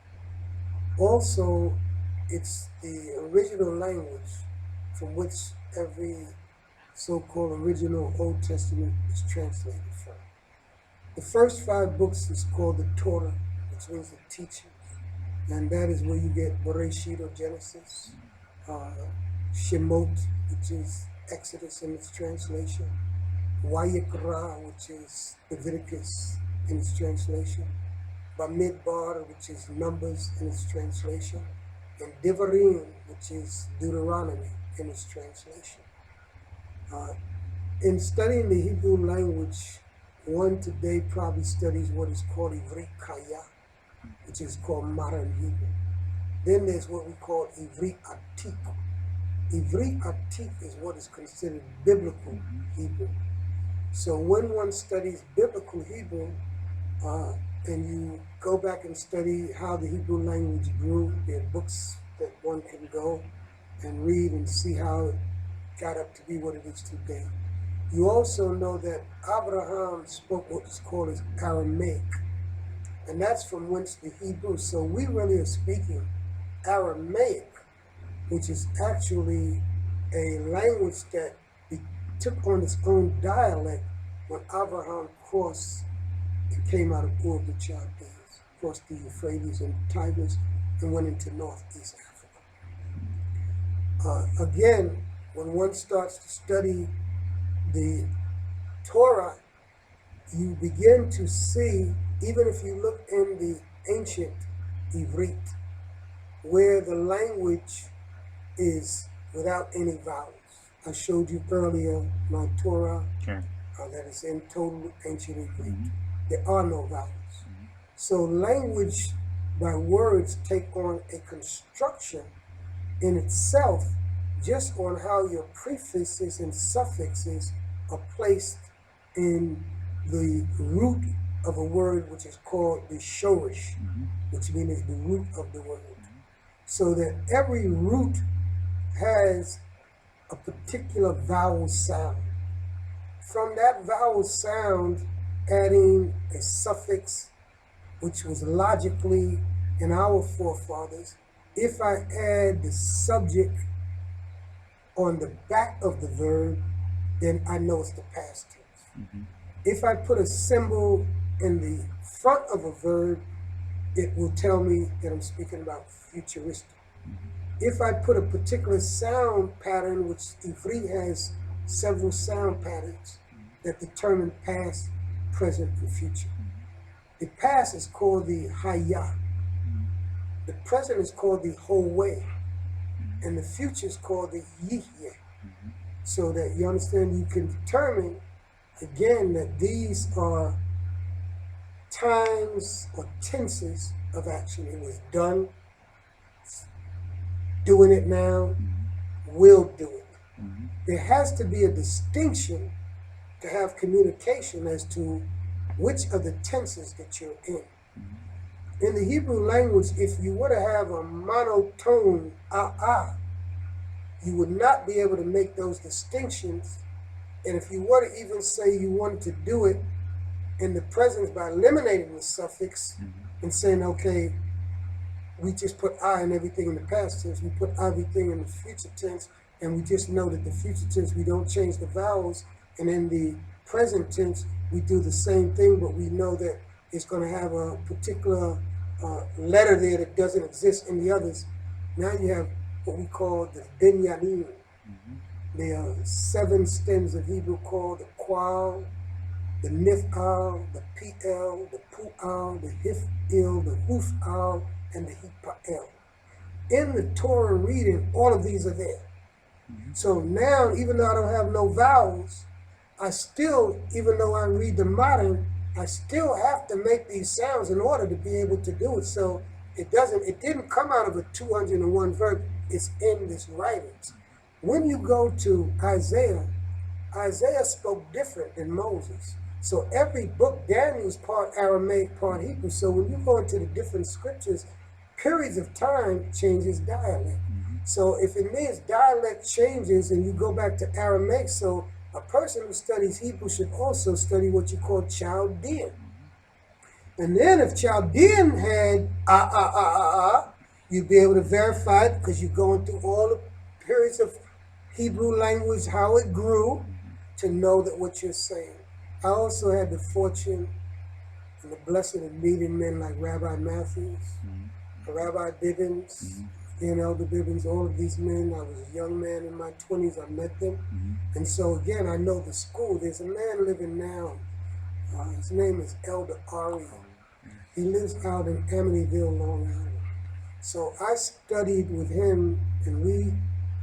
Also, it's the original language from which every so-called original Old Testament is translated from. The first 5 books is called the Torah, which means the teachings. And that is where you get Bereshit or Genesis, Shemot, which is Exodus in its translation, Vayikra, which is Leviticus in its translation, Bamidbar, which is Numbers in its translation, and Devarim, which is Deuteronomy in its translation. In studying the Hebrew language, one today probably studies what is called Ivrit Kaya, which is called modern Hebrew. Then there's what we call Ivrit Atik. Ivrit Atik is what is considered biblical Hebrew. So when one studies biblical Hebrew, and you go back and study how the Hebrew language grew, there are books that one can go and read and see how it got up to be what it is today. You also know that Abraham spoke what is called as Aramaic, and that's from whence the Hebrew. So we really are speaking Aramaic, which is actually a language that took on its own dialect when Abraham crossed and came out of Ur of the Chaldees, crossed the Euphrates and Tigris, and went into Northeast Africa. Again, when one starts to study the Torah, you begin to see, even if you look in the ancient Ivrit, where the language is without any vowels. I showed you earlier my Torah, that is in total ancient Ivrit. There are no vowels. So language by words take on a construction in itself just on how your prefixes and suffixes are placed in the root of a word, which is called the shorish, which means the root of the word. So that every root has a particular vowel sound. From that vowel sound, adding a suffix, which was logically in our forefathers. If I add the subject on the back of the verb, then I know it's the past tense. If I put a symbol in the front of a verb, it will tell me that I'm speaking about futuristic. If I put a particular sound pattern, which Ivri has several sound patterns that determine past, present, and future. The past is called the Haya. The present is called the Howe. And the future is called the Yihye. So that you understand, you can determine, again, that these are times or tenses of action. It was done, doing it now, will do it. There has to be a distinction to have communication as to which of the tenses that you're in. In the Hebrew language, if you were to have a monotone you would not be able to make those distinctions. And if you were to even say you wanted to do it in the present by eliminating the suffix and saying, okay, we just put I in everything in the past tense, we put everything in the future tense, and we just know that the future tense, we don't change the vowels, and in the present tense, we do the same thing, but we know that it's going to have a particular letter there that doesn't exist in the others. Now you have what we call the binyanim. There are 7 stems of Hebrew called the qual, the nif'al, the pl, the pu'al, the hif'il, the huf'al, and the hipa'el. In the Torah reading, all of these are there. So now, even though I don't have no vowels, I still, even though I read the modern, I still have to make these sounds in order to be able to do it. So it didn't come out of a 201 verb, it's in this writing. When you go to Isaiah, Isaiah spoke different than Moses. So every book, Daniel is part Aramaic, part Hebrew. So when you go into the different scriptures, periods of time changes dialect. So if it means dialect changes and you go back to Aramaic, so a person who studies Hebrew should also study what you call Chaldean. And then if Chaldean had you'd be able to verify it because you're going through all the periods of Hebrew language, how it grew, to know that what you're saying. I also had the fortune and the blessing of meeting men like Rabbi Matthews, Rabbi Bibbins, Elder Bibbins, all of these men. I was a young man in my 20s, I met them. And so again, I know the school. There's a man living now, his name is Elder Ari. He lives out in Amityville, Long Island. So I studied with him and we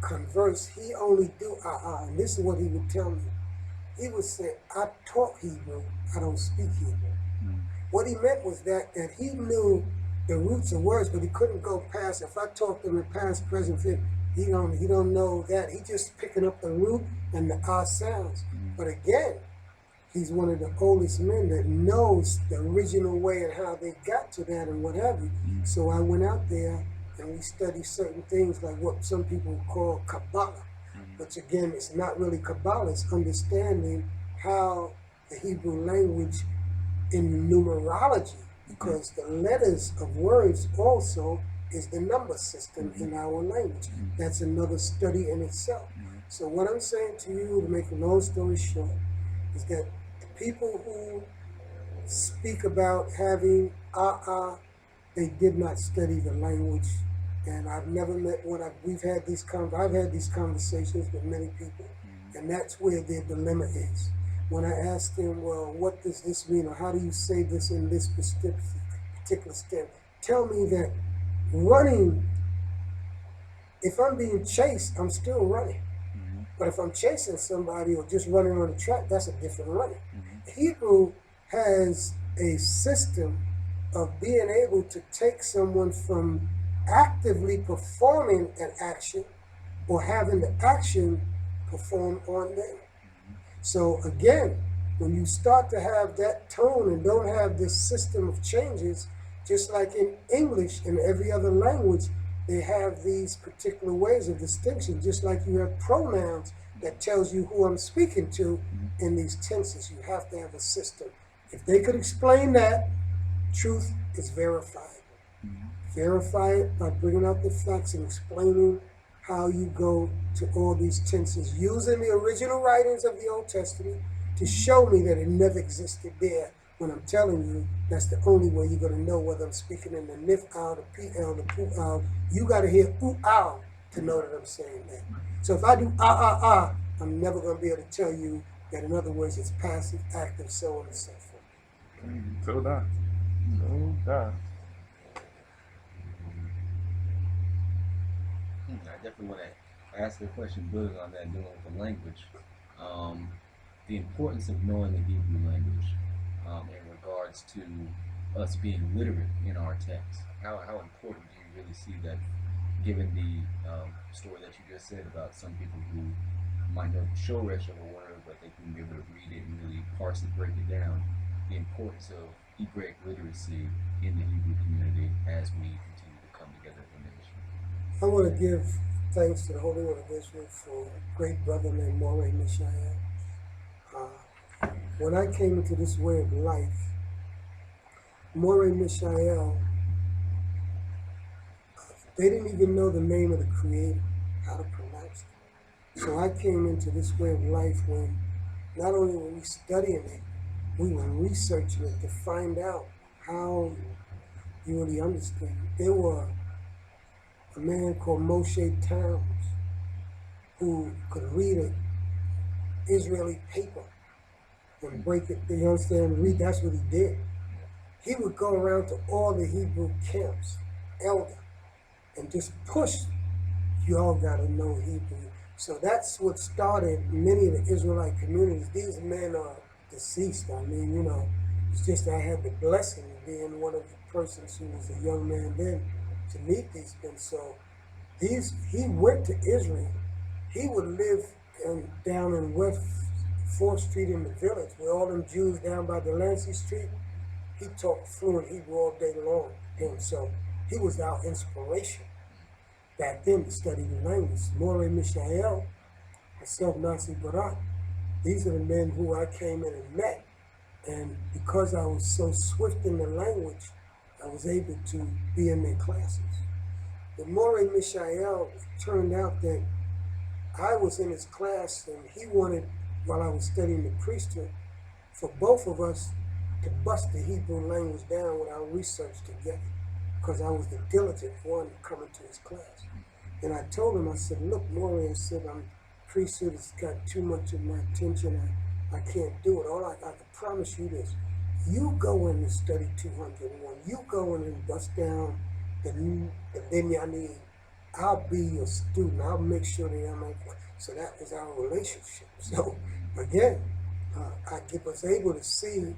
conversed. He only do and this is what he would tell me. He would say, I talk Hebrew, I don't speak Hebrew. What he meant was that he knew the roots of words, but he couldn't go past. If I talk to him in past, present, fit, he don't know that. He just picking up the root and the sounds. But again, he's one of the oldest men that knows the original way and how they got to that and what have you. So I went out there and we studied certain things like what some people call Kabbalah. But again, it's not really Kabbalah, it's understanding how the Hebrew language in numerology, because the letters of words also is the number system in our language. That's another study in itself. So what I'm saying to you, to make a long story short, is that the people who speak about having they did not study the language. And I've never met one. I've had these conversations with many people, and that's where their dilemma is. When I ask them, well, what does this mean, or how do you say this in this particular step? Tell me that running, if I'm being chased, I'm still running. But if I'm chasing somebody or just running on the track, that's a different running. Hebrew has a system of being able to take someone from actively performing an action or having the action performed on them. So again, when you start to have that tone and don't have this system of changes, just like in English and every other language, they have these particular ways of distinction, just like you have pronouns that tells you who I'm speaking to in these tenses. You have to have a system. If they could explain that, truth is verifiable. Verify it by bringing out the facts and explaining how you go to all these tenses, using the original writings of the Old Testament to show me that it never existed there. When I'm telling you, that's the only way you're going to know whether I'm speaking in the nif al, the pl, the pu al. You got to hear ooh ow to know that I'm saying that. So if I do I'm never going to be able to tell you that, in other words, it's passive, active, so on and so forth. So that. So that. I definitely want to ask a question building on that, dealing with the language. The importance of knowing the Hebrew language in regards to us being literate in our text. How important do you really see that, given the story that you just said about some people who might know the shoresh of a word, but they can be able to read it and really parse it, break it down, the importance of hebraic literacy in the Hebrew community as we continue to come together in ministry? I want to give thanks to the Holy One of Israel for a great brother named Cohane Michael. When I came into this way of life, Cohane Michael, they didn't even know the name of the Creator, how to pronounce it. So I came into this way of life when not only were we studying it, we were researching it to find out how you really understand it. There were a man called Moshe Towns who could read an Israeli paper and break it, you understand, read, that's what he did. He would go around to all the Hebrew camps, elder, and just push, you all gotta know Hebrew. So that's what started many of the Israelite communities. These men are deceased. I mean, you know, it's just I had the blessing of being one of the persons who was a young man then to meet these men. So he went to Israel. He would live down in West 4th Street in the village where all them Jews down by Delancey Street. He talked fluent Hebrew all day long. And so he was our inspiration back then to study the language. Cohane Michael, myself, Nasi Barak, these are the men who I came in and met. And because I was so swift in the language, I was able to be in their classes. But Cohane Michael, it turned out that I was in his class and he wanted, while I was studying the priesthood, for both of us to bust the Hebrew language down with our research together, because I was the diligent one coming to his class. And I told him, I said, look, Cohane, I said, priesthood has got too much of my attention. I can't do it. All I can promise you this. You go in and study 201. You go in and bust down the Binyamin. I'll be your student. I'll make sure that I'm like, so that was our relationship. So again, I was able to see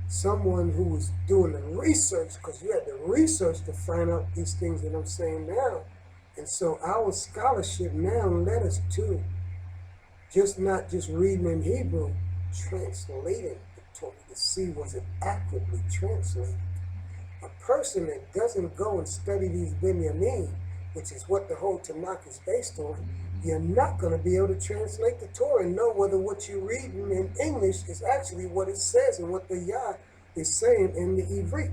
someone who was doing the research, because you had to research to find out these things that I'm saying now. And so our scholarship now led us to not just reading in Hebrew, translating the Torah to see was it accurately translated. A person that doesn't go and study these Binyamin, which is what the whole Tanakh is based on, you're not going to be able to translate the Torah and know whether what you're reading in English is actually what it says and what the Yah is saying in the hebraic.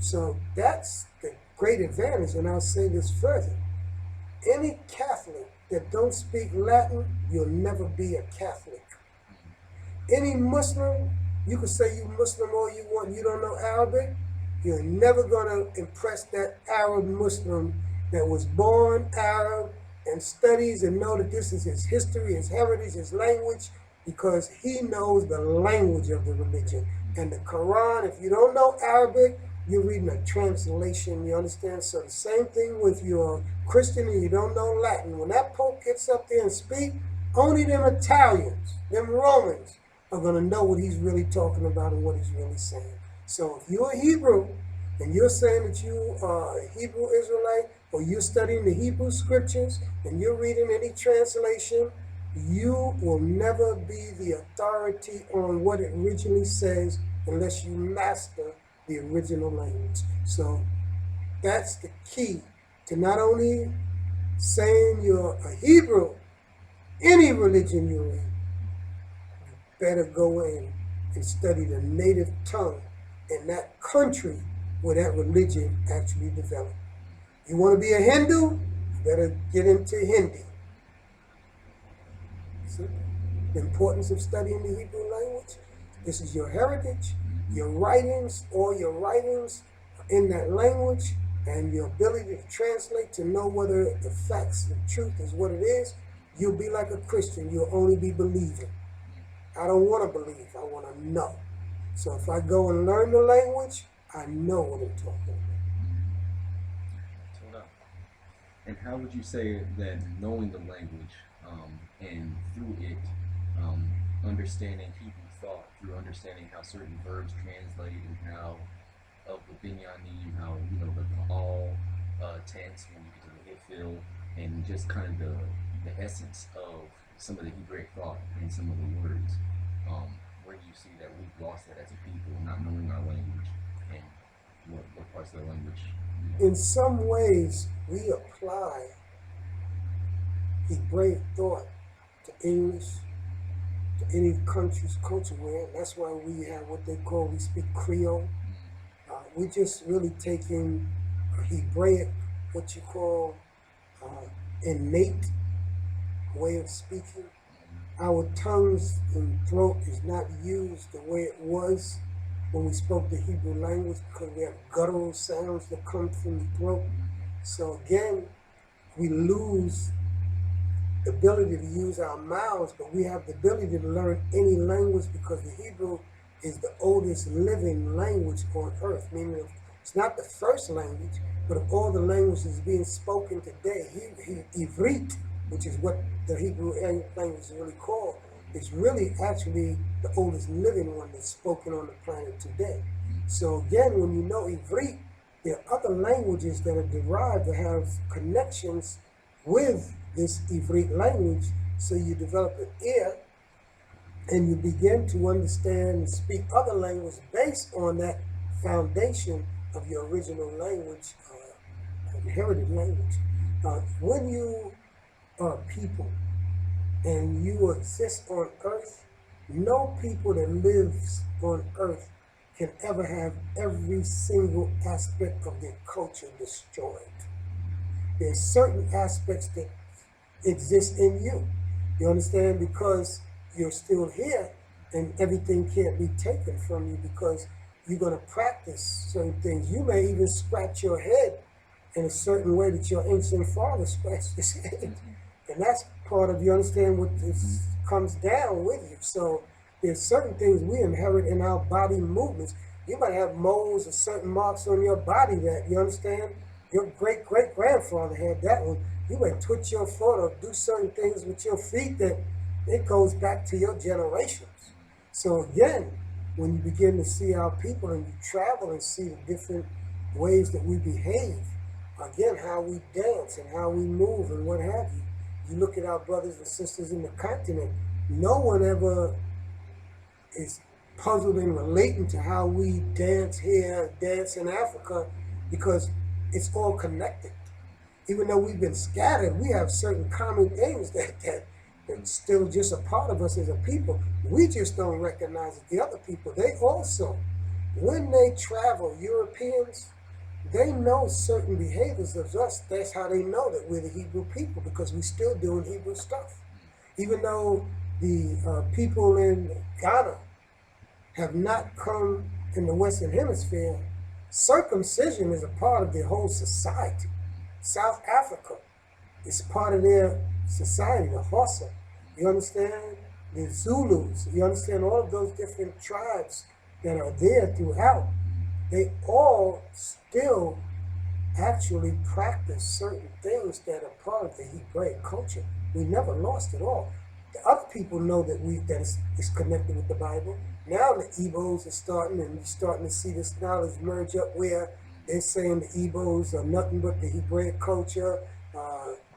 So that's the great advantage, and I'll say this further. Any Catholic that don't speak Latin, you'll never be a Catholic. Any Muslim, you can say you Muslim all you want, you don't know Arabic, you're never going to impress that Arab Muslim that was born Arab and studies and know that this is his history, his heritage, his language, because he knows the language of the religion. And the Quran, if you don't know Arabic, you're reading a translation, you understand? So the same thing with your Christian and you don't know Latin. When that Pope gets up there and speak, only them Italians, them Romans, are going to know what he's really talking about and what he's really saying. So if you're a Hebrew and you're saying that you are a Hebrew Israelite, or you're studying the Hebrew scriptures and you're reading any translation, you will never be the authority on what it originally says unless you master the original language. So that's the key to not only saying you're a Hebrew, any religion you're in, you better go in and study the native tongue in that country where that religion actually developed. You want to be a Hindu? You better get into Hindi. See? The importance of studying the Hebrew language. This is your heritage, your writings, all your writings in that language, and your ability to translate to know whether the facts, the truth is what it is. You'll be like a Christian. You'll only be believing. I don't want to believe. I want to know. So if I go and learn the language, I know what I'm talking about. And how would you say that knowing the language and through it understanding Hebrew thought, through understanding how certain verbs translate and how of the binyanim, how the all tense when you get to the ifil, and just kind of the essence of some of the hebraic thought and some of the words. Where do you see that we've lost that as a people, not knowing our language and what parts of the language? In some ways, we apply Hebraic thought to English, to any country's culture. And that's why we have what they call, we speak Creole. We're just really taking a Hebraic, what you call innate way of speaking. Our tongues and throat is not used the way it was when we spoke the Hebrew language, because we have guttural sounds that come from the throat. So again, we lose the ability to use our mouths, but we have the ability to learn any language because the Hebrew is the oldest living language on earth, meaning it's not the first language, but of all the languages being spoken today, Ivrit, which is what the Hebrew language is really called, is really actually the oldest living one that's spoken on the planet today. So again, when you know Ivrit, there are other languages that are derived that have connections with this Ivrit language, so you develop an ear and you begin to understand and speak other languages based on that foundation of your original language, inherited language. When you are a people and you exist on earth, no people that lives on earth can ever have every single aspect of their culture destroyed. There's certain aspects that exist in you. You understand? Because you're still here and everything can't be taken from you because you're going to practice certain things. You may even scratch your head in a certain way that your ancient father scratched his head. And that's part of, you understand, what this comes down with you. So there's certain things we inherit in our body movements. You might have moles or certain marks on your body that, you understand, your great-great-grandfather had that one. You might twitch your foot or do certain things with your feet that it goes back to your generations. So again, when you begin to see our people and you travel and see the different ways that we behave, again, how we dance and how we move and what have you, you look at our brothers and sisters in the continent, no one ever is puzzled in relating to how we dance here, dance in Africa, because it's all connected. Even though we've been scattered, we have certain common things that's still just a part of us as a people. We just don't recognize it. The other people, they also, when they travel, Europeans, they know certain behaviors of us. That's how they know that we're the Hebrew people, because we're still doing Hebrew stuff. Even though the people in Ghana have not come in the Western Hemisphere, circumcision is a part of their whole society. South Africa is part of their society, the Hausa. You understand? The Zulus. You understand all of those different tribes that are there throughout. They all still actually practice certain things that are part of the Hebraic culture. We never lost it all. The other people know that it's connected with the Bible. Now the Igbos are starting, and you're starting to see this knowledge merge up where they're saying the Igbos are nothing but the Hebraic culture.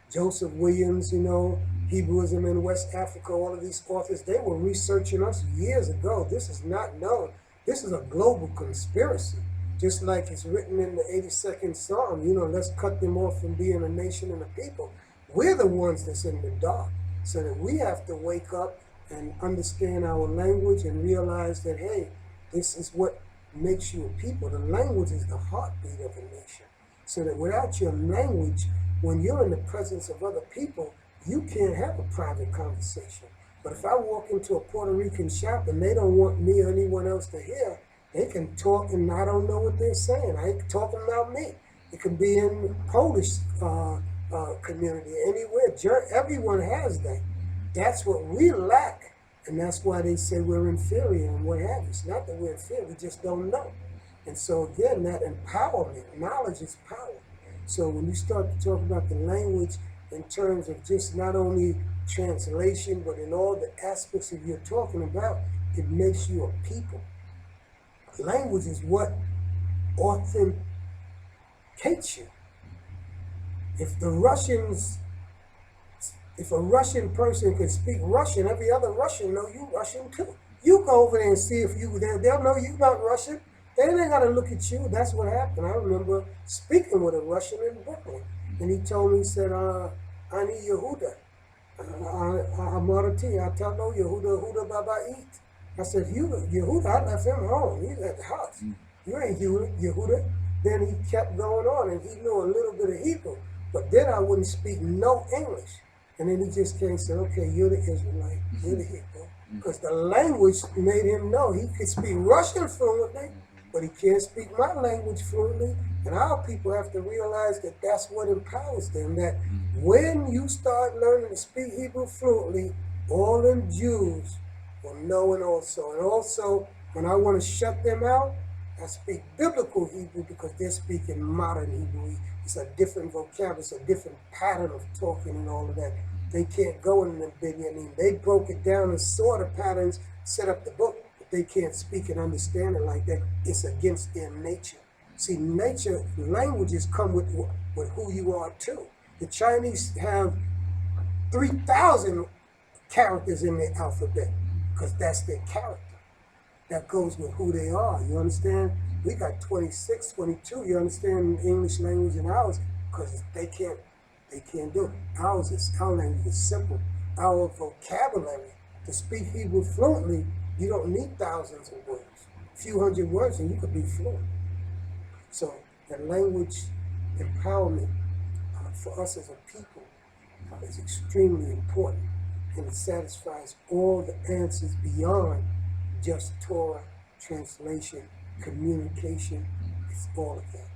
Joseph Williams, Hebrewism in West Africa, all of these authors, they were researching us years ago. This is not known. This is a global conspiracy. Just like it's written in the 82nd Psalm, let's cut them off from being a nation and a people. We're the ones that's in the dark. So that we have to wake up and understand our language and realize that, hey, this is what makes you a people. The language is the heartbeat of a nation. So that without your language, when you're in the presence of other people, you can't have a private conversation. But if I walk into a Puerto Rican shop and they don't want me or anyone else to hear, they can talk and I don't know what they're saying. I ain't talking about me. It can be in Polish community, anywhere. Everyone has that. That's what we lack. And that's why they say we're inferior and what have you. It's not that we're inferior, we just don't know. And so again, that empowerment, knowledge is power. So when you start to talk about the language in terms of just not only translation, but in all the aspects of you're talking about, it makes you a people. Language is what authenticates you. If a Russian person can speak Russian, every other Russian know you Russian too. You go over there and see if you there, they'll know you not Russian. They ain't gotta look at you. That's what happened. I remember speaking with a Russian in Brooklyn, and he told me, he said, Ani Yehuda. Amarati, I tell no Yehuda Baba eat. I said, Yehuda, I left him home. He's at the house. You ain't Yehuda. Then he kept going on, and he knew a little bit of Hebrew. But then I wouldn't speak no English. And then he just came and said, okay, you're the Israelite, you're the Hebrew. Because the language made him know he could speak Russian fluently, but he can't speak my language fluently. And our people have to realize that that's what empowers them, that when you start learning to speak Hebrew fluently, all them Jews will know it also. And also, when I want to shut them out, I speak biblical Hebrew because they're speaking modern Hebrew. It's a different vocabulary, it's a different pattern of talking and all of that. They can't go in the Binyamin. They broke it down and saw the patterns, set up the book, but they can't speak and understand it like that. It's against their nature. See, nature, languages come with who you are too. The Chinese have 3,000 characters in their alphabet because that's their character. That goes with who they are, you understand? We got 26, 22, you understand, English language and ours, because they can't do it. Our language is simple. Our vocabulary, to speak Hebrew fluently, you don't need thousands of words. A few hundred words and you could be fluent. So the language empowerment for us as a people is extremely important, and it satisfies all the answers beyond just Torah, translation, communication. It's all of that.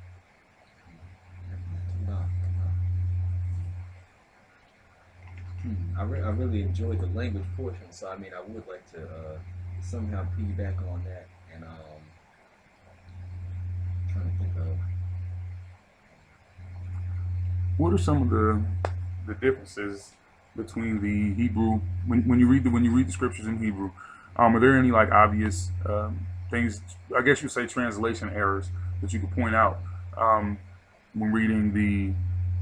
I really enjoyed the language portion, so I mean, I would like to somehow piggyback on that, and trying to think of what are some of the differences between the Hebrew when you read the scriptures in Hebrew? Are there any like obvious things? I guess you say translation errors that you could point out when reading the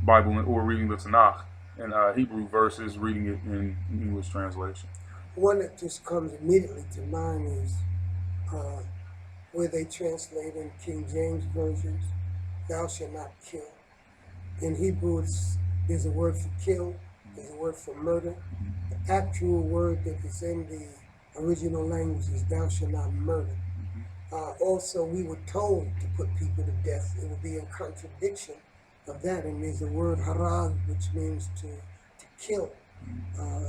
Bible or reading the Tanakh in Hebrew versus reading it in English translation. One that just comes immediately to mind is where they translate in King James versions, "Thou shalt not kill." In Hebrew, there's a word for kill, there's a word for murder. The actual word that is in the original language is "Thou shalt not murder." Also, we were told to put people to death. It would be in contradiction of that, and there's the word harag, which means to kill.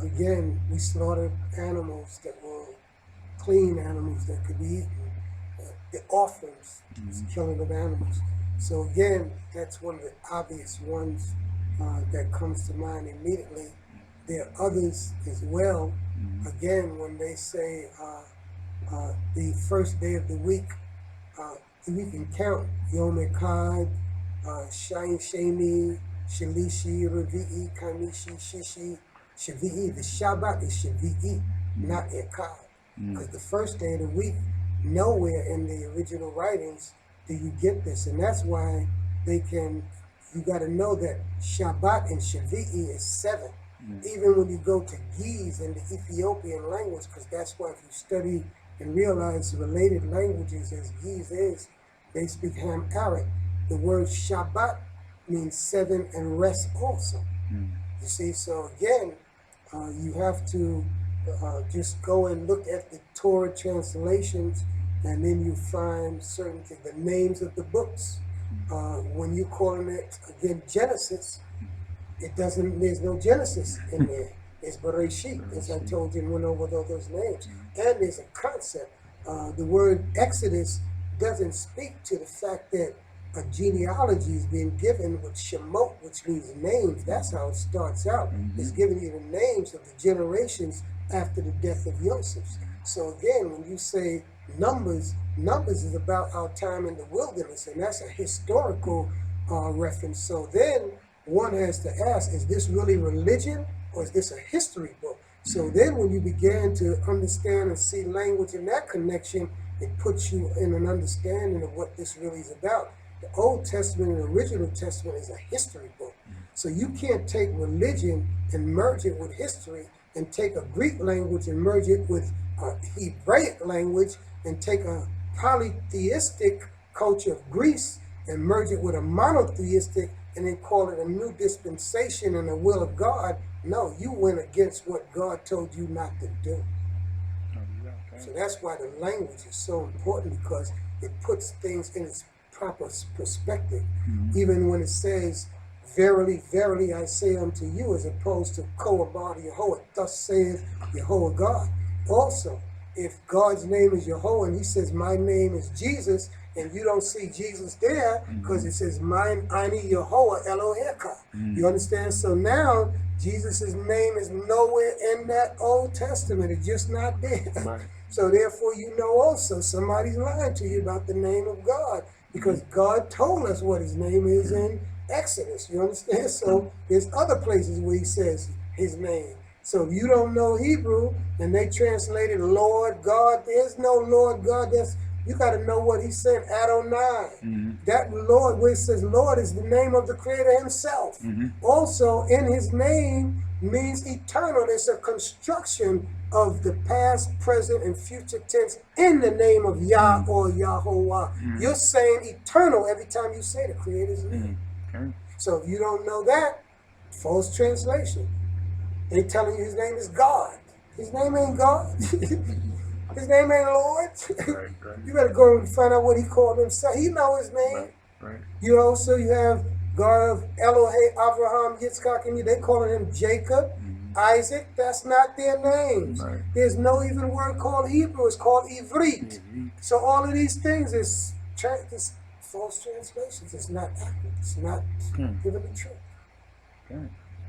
Again, we slaughtered animals that were clean animals that could be eaten. The offerings is killing of animals. So again, that's one of the obvious ones that comes to mind immediately. There are others as well. Again, when they say the first day of the week, we can count Yom Echad, Sheni, Shalishi, Revi'i, Kamishi, Shishi, Shavi'i. The Shabbat is Shavi'i, not Echad. Because the first day of the week, nowhere in the original writings do you get this. And that's why you got to know that Shabbat and Shavi'i is 7. Even when you go to Giz in the Ethiopian language, because that's why if you study and realize related languages as Giz is, they speak Ham-Aric. The word Shabbat means 7 and rest also. You see, so again, you have to just go and look at the Torah translations, and then you find certain things, the names of the books. When you calling it again Genesis, it doesn't. There's no Genesis in there. It's Bereshit, as I told you and went over those names. And there's a concept. The word Exodus doesn't speak to the fact that a genealogy is being given with Shemot, which means names. That's how it starts out. It's giving you the names of the generations after the death of Joseph. So again, when you say Numbers is about our time in the wilderness, and that's a historical reference. So then one has to ask, is this really religion or is this a history book? So then when you began to understand and see language in that connection, it puts you in an understanding of what this really is about. The Old Testament and the original Testament is a history book. So you can't take religion and merge it with history, and take a Greek language and merge it with a Hebraic language, and take a polytheistic culture of Greece and merge it with a monotheistic, and then call it a new dispensation and the will of God. No, you went against what God told you not to do. So that's why the language is so important, because it puts things in its proper perspective. Even when it says, verily, verily, I say unto you, as opposed to Kohabah Yehovah, thus saith Yehovah God. Also, if God's name is Yehovah and he says, my name is Jesus, and you don't see Jesus there, because it says, mine Ani Yehovah Eloheka. You understand? So now, Jesus' name is nowhere in that Old Testament. It's just not there. Right. So therefore, you know also somebody's lying to you about the name of God, because God told us what his name is in Exodus. You understand? So there's other places where he says his name. So if you don't know Hebrew and they translated Lord God, there's no Lord God. You got to know what he said, Adonai. That Lord, where it says Lord, is the name of the Creator himself. Also, in his name means eternal. It's a construction of the past, present, and future tense in the name of Yah or Yahovah. You're saying eternal every time you say the Creator's name. Okay. So if you don't know that, false translation. They telling you his name is God. His name ain't God. His name ain't Lord. Right. You better go and find out what he called himself. He know his name. Right. You also, you have God of Elohim, Abraham, Yitzchak, and they calling him Jacob, Isaac. That's not their names. Right. There's no even word called Hebrew. It's called Ivrit. So all of these things is false translations. It's not accurate. It's not giving the truth. Okay.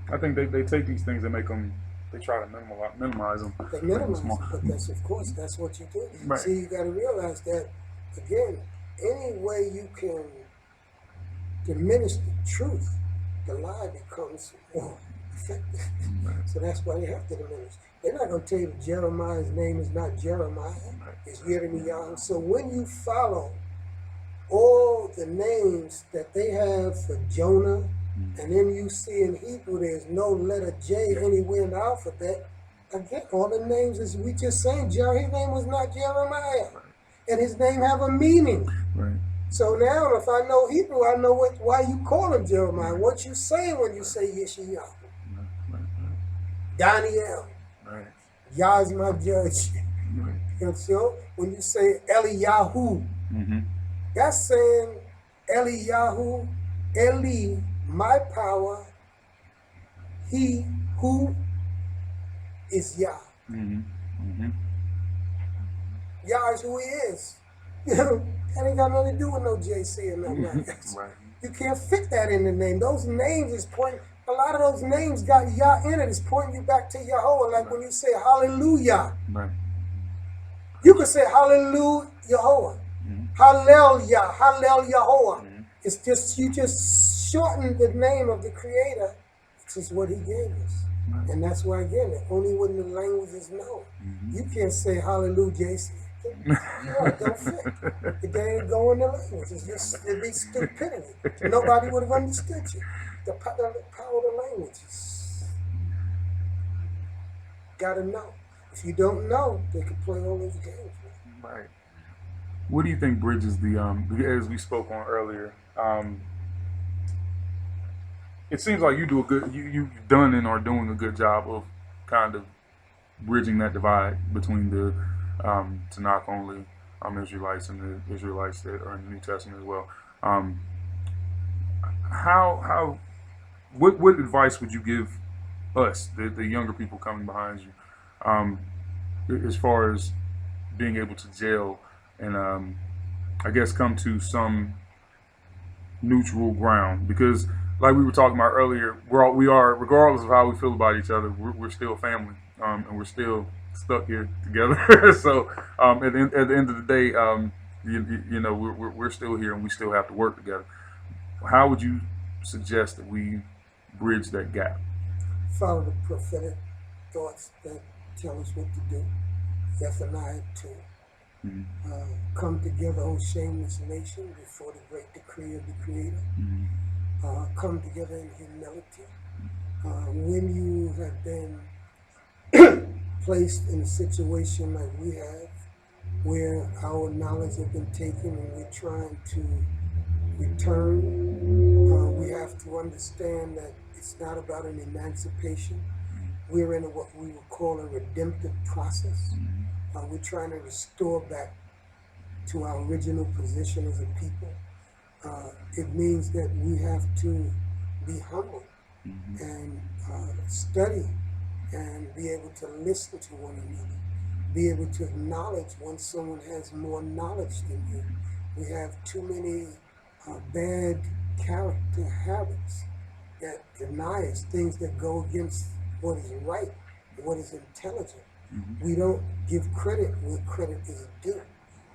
I think they take these things and make them, they try to minimize them. They minimize them, but that's, of course, that's what you do. Right. See, you got to realize that, again, any way you can diminish the truth, the lie becomes more effective. So that's why they have to diminish. They're not going to tell you that Jeremiah's name is not Jeremiah. It's Yirmiyahu. So when you follow all the names that they have for Jonah, and then you see in Hebrew there's no letter J anywhere in the alphabet, again, all the names, is we just saying, his name was not Jeremiah. And his name have a meaning. Right. So now if I know Hebrew, I know why you call him Jeremiah. What you saying when you say Yeshayahu. Daniel. Right. Yah is my judge. Right. And so when you say Eliyahu, that's saying Eliyahu, Eli, my power, he who is Yah. Yah is who he is. You know, that ain't got nothing to do with no JC or nothing like that. Right. You can't fit that in the name. Those names is pointing, a lot of those names got Yah in it. It's pointing you back to Yehovah. Like when you say hallelujah. Right. You could say hallelujah Yehovah. Hallelujah, Hallel Yehovah. It's just, you just shorten the name of the Creator, which is what he gave us. And that's why, again, only when the languages know. You can't say hallelujah, JC. No, it don't fit. It ain't going the language. It's just, it'd be stupidity. Nobody would have understood you. The power of the languages. Gotta know. If you don't know, they can play all those games. Right. What do you think bridges the as we spoke on earlier? It seems like you do a good, you've done and are doing a good job of kind of bridging that divide between the Tanakh only Israelites and the Israelites that are in the New Testament as well. What advice would you give us, the younger people coming behind you, as far as being able to gel and I guess come to some neutral ground? Because like we were talking about earlier, we are regardless of how we feel about each other, we're still family, and we're still stuck here together. So at the end of the day, you know, we're still here and we still have to work together. How would you suggest that we bridge that gap? Follow the prophetic thoughts that tell us what to do. Zephaniah 2. Come together, O shameless nation, before the great decree of the Creator. Come together in humility. When you have been placed in a situation like we have, where our knowledge has been taken and we're trying to return, we have to understand that it's not about an emancipation. We're in what we would call a redemptive process. We're trying to restore back to our original position as a people. It means that we have to be humble and study and be able to listen to one another, be able to acknowledge when someone has more knowledge than you. We have too many bad character habits that deny us, things that go against what is right, what is intelligent. We don't give credit where credit is due.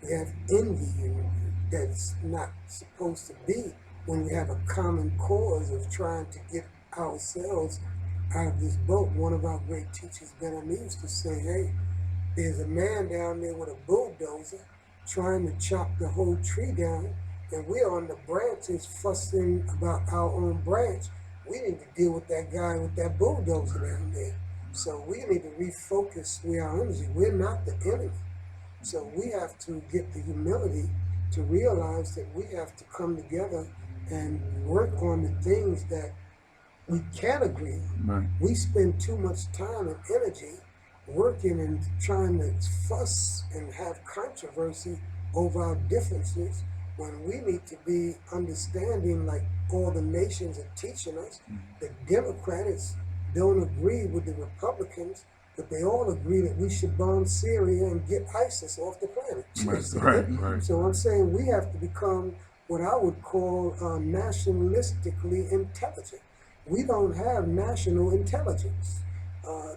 We have envy that's not supposed to be when we have a common cause of trying to get ourselves out of this boat. One of our great teachers, Ben Ami, used to say, hey, there's a man down there with a bulldozer trying to chop the whole tree down, and we're on the branches fussing about our own branch. We need to deal with that guy with that bulldozer down there. So we need to refocus where our energy. We're not the enemy. So we have to get the humility to realize that we have to come together and work on the things that we can agree on. Right. We spend too much time and energy working and trying to fuss and have controversy over our differences when we need to be understanding, like all the nations are teaching us. The Democrats don't agree with the Republicans, but they all agree that we should bomb Syria and get ISIS off the planet. Right. So I'm saying we have to become what I would call nationalistically intelligent. We don't have national intelligence.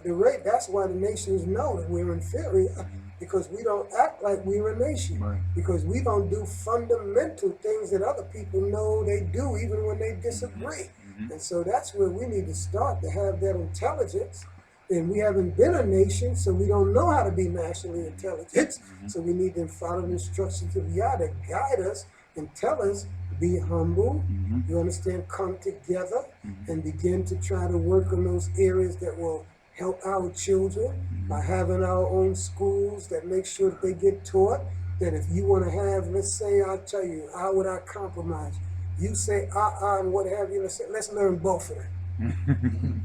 That's why the nations know that we're inferior, because we don't act like we're a nation. Right. Because we don't do fundamental things that other people know they do, even when they disagree. And so that's where we need to start, to have that intelligence. And we haven't been a nation, so we don't know how to be nationally intelligent. So we need to follow the instructions of Yah to guide us and tell us, be humble, you understand, come together and begin to try to work on those areas that will help our children by having our own schools that make sure that they get taught. That if you want to have, let's say, I'll tell you, how would I compromise? You say and what have you, let's learn both of them.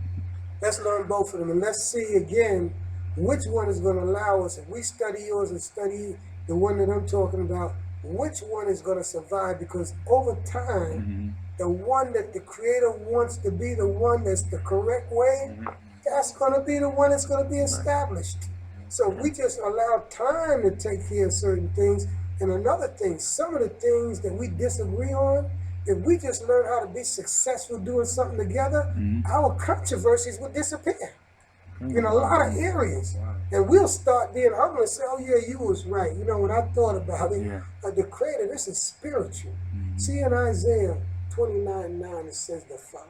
Let's learn both of them, and let's see again which one is going to allow us, if we study yours and study the one that I'm talking about, which one is going to survive, because over time, the one that the Creator wants to be the one that's the correct way, that's going to be the one that's going to be established. So we just allow time to take care of certain things. And another thing, some of the things that we disagree on, if we just learn how to be successful doing something together, our controversies will disappear in a lot of areas. And we'll start being humble and say, oh yeah, you was right. You know, when I thought about it, the Creator, this is spiritual. See, in Isaiah 29:9, it says the following: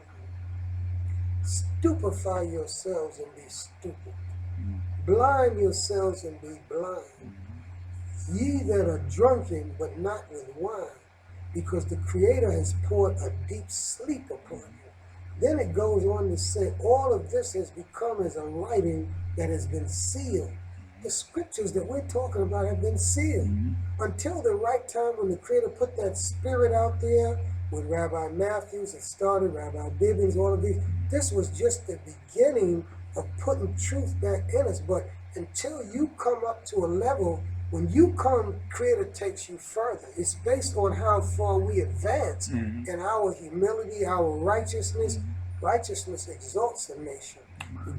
stupefy yourselves and be stupid. Blind yourselves and be blind. Ye that are drunken, but not with wine, because the Creator has poured a deep sleep upon you. Then it goes on to say, all of this has become as a writing that has been sealed. The scriptures that we're talking about have been sealed. Until the right time when the Creator put that spirit out there, with Rabbi Matthews, it started, Rabbi Bibbins, all of these. This was just the beginning of putting truth back in us, but until you come up to a level. When you come, Creator takes you further. It's based on how far we advance in our humility, our righteousness. Righteousness exalts a nation.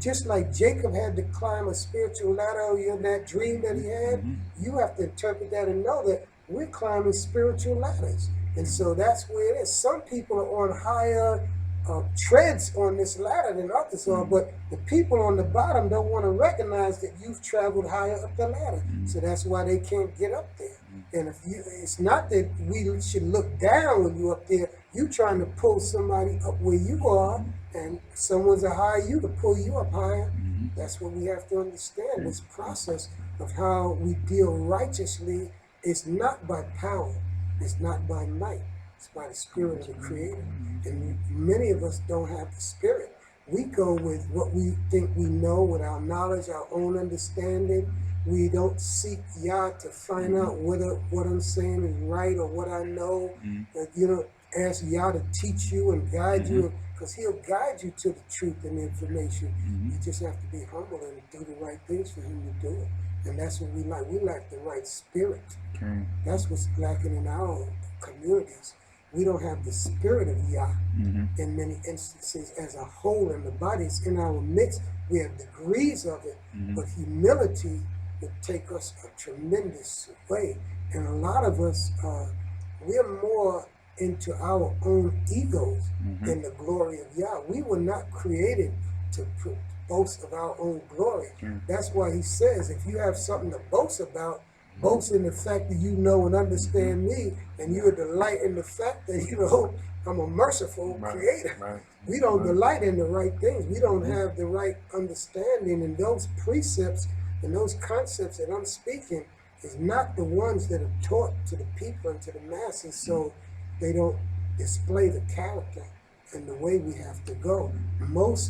Just like Jacob had to climb a spiritual ladder in that dream that he had, you have to interpret that and know that we're climbing spiritual ladders. And so that's where it is. Some people are on higher treads on this ladder than others are, but the people on the bottom don't want to recognize that you've traveled higher up the ladder. So that's why they can't get up there. And if you, it's not that we should look down when you're up there. You trying to pull somebody up where you are, and someone's a higher you to pull you up higher. That's what we have to understand. This process of how we deal righteously is not by power. It's not by might. It's by the Spirit of the Creator. And many of us don't have the Spirit. We go with what we think we know, with our knowledge, our own understanding. We don't seek Yah to find out whether what I'm saying is right or what I know. You know, ask Yah to teach you and guide you, because He'll guide you to the truth and information. You just have to be humble and do the right things for Him to do it. And that's what we lack. We lack the right spirit. That's what's lacking in our communities. We don't have the spirit of Yah in many instances as a whole in the body. It's in our midst. We have degrees of it, but humility would take us a tremendous way. And a lot of us, we're more into our own egos than the glory of Yah. We were not created to boast of our own glory. That's why He says, if you have something to boast about, boast in the fact that you know and understand me, and you delight in the fact that, you know, I'm a merciful creator. We don't delight in the right things. We don't have the right understanding, and those precepts and those concepts that I'm speaking is not the ones that are taught to the people and to the masses, so they don't display the character and the way we have to go.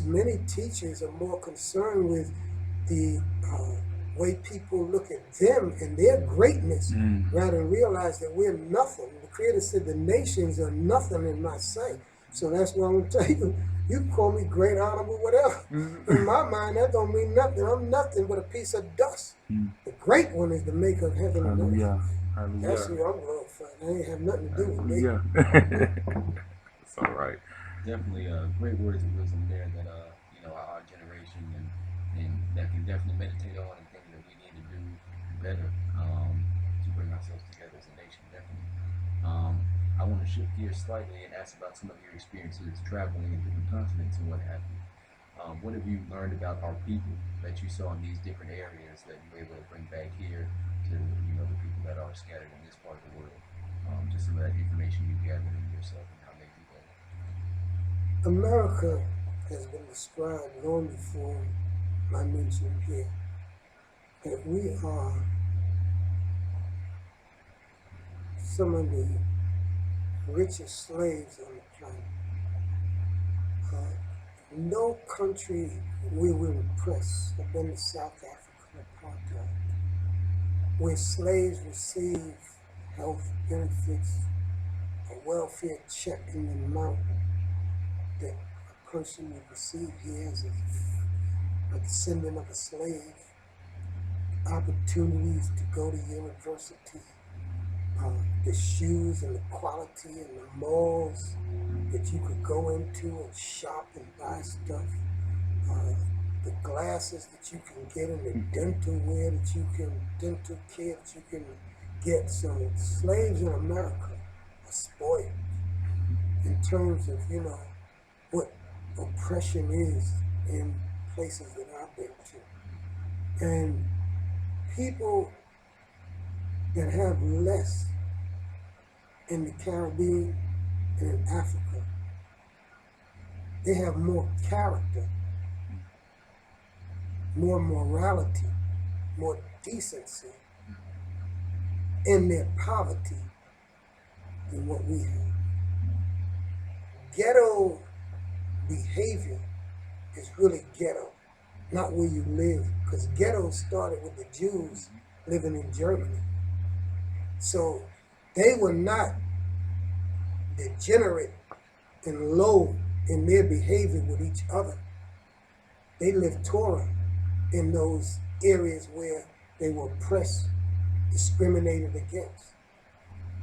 Many teachers are more concerned with the way people look at them and their greatness rather than realize that we're nothing. The Creator said the nations are nothing in my sight. So that's why I'm going to tell you, you can call me great, honorable, whatever. In my mind, that don't mean nothing. I'm nothing but a piece of dust. The great one is the maker of heaven and earth. That's who I'm glorifying. That ain't have nothing to do with me. It's all right. Definitely great words of wisdom there that you know, our generation and that can definitely meditate on, and things that we need to do better to bring ourselves together as a nation. Definitely. I want to shift gears slightly and ask about some of your experiences traveling in different continents and what have you. What have you learned about our people that you saw in these different areas that you were able to bring back here to, you know, the people that are scattered in this part of the world? Just some of that information you gathered in yourself and how they do that. America has been described long before my mention here, that we are some of the richest slaves on the planet. No country we were impressed have been South Africa apartheid, where slaves receive health benefits, a welfare check in the amount that a person would receive here as a descendant of a slave, opportunities to go to university, the shoes and the quality and the malls that you could go into and shop and buy stuff, the glasses that you can get and the dental wear that you can, dental care that you can get. So slaves in America are spoiled in terms of, you know, what oppression is in places that I've been to. And people that have less in the Caribbean and in Africa, they have more character, more morality, more decency in their poverty than what we have. Ghetto behavior is really ghetto, not where you live, because ghetto started with the Jews living in Germany. So they were not degenerate and low in their behavior with each other. They lived Torah in those areas where they were oppressed, discriminated against.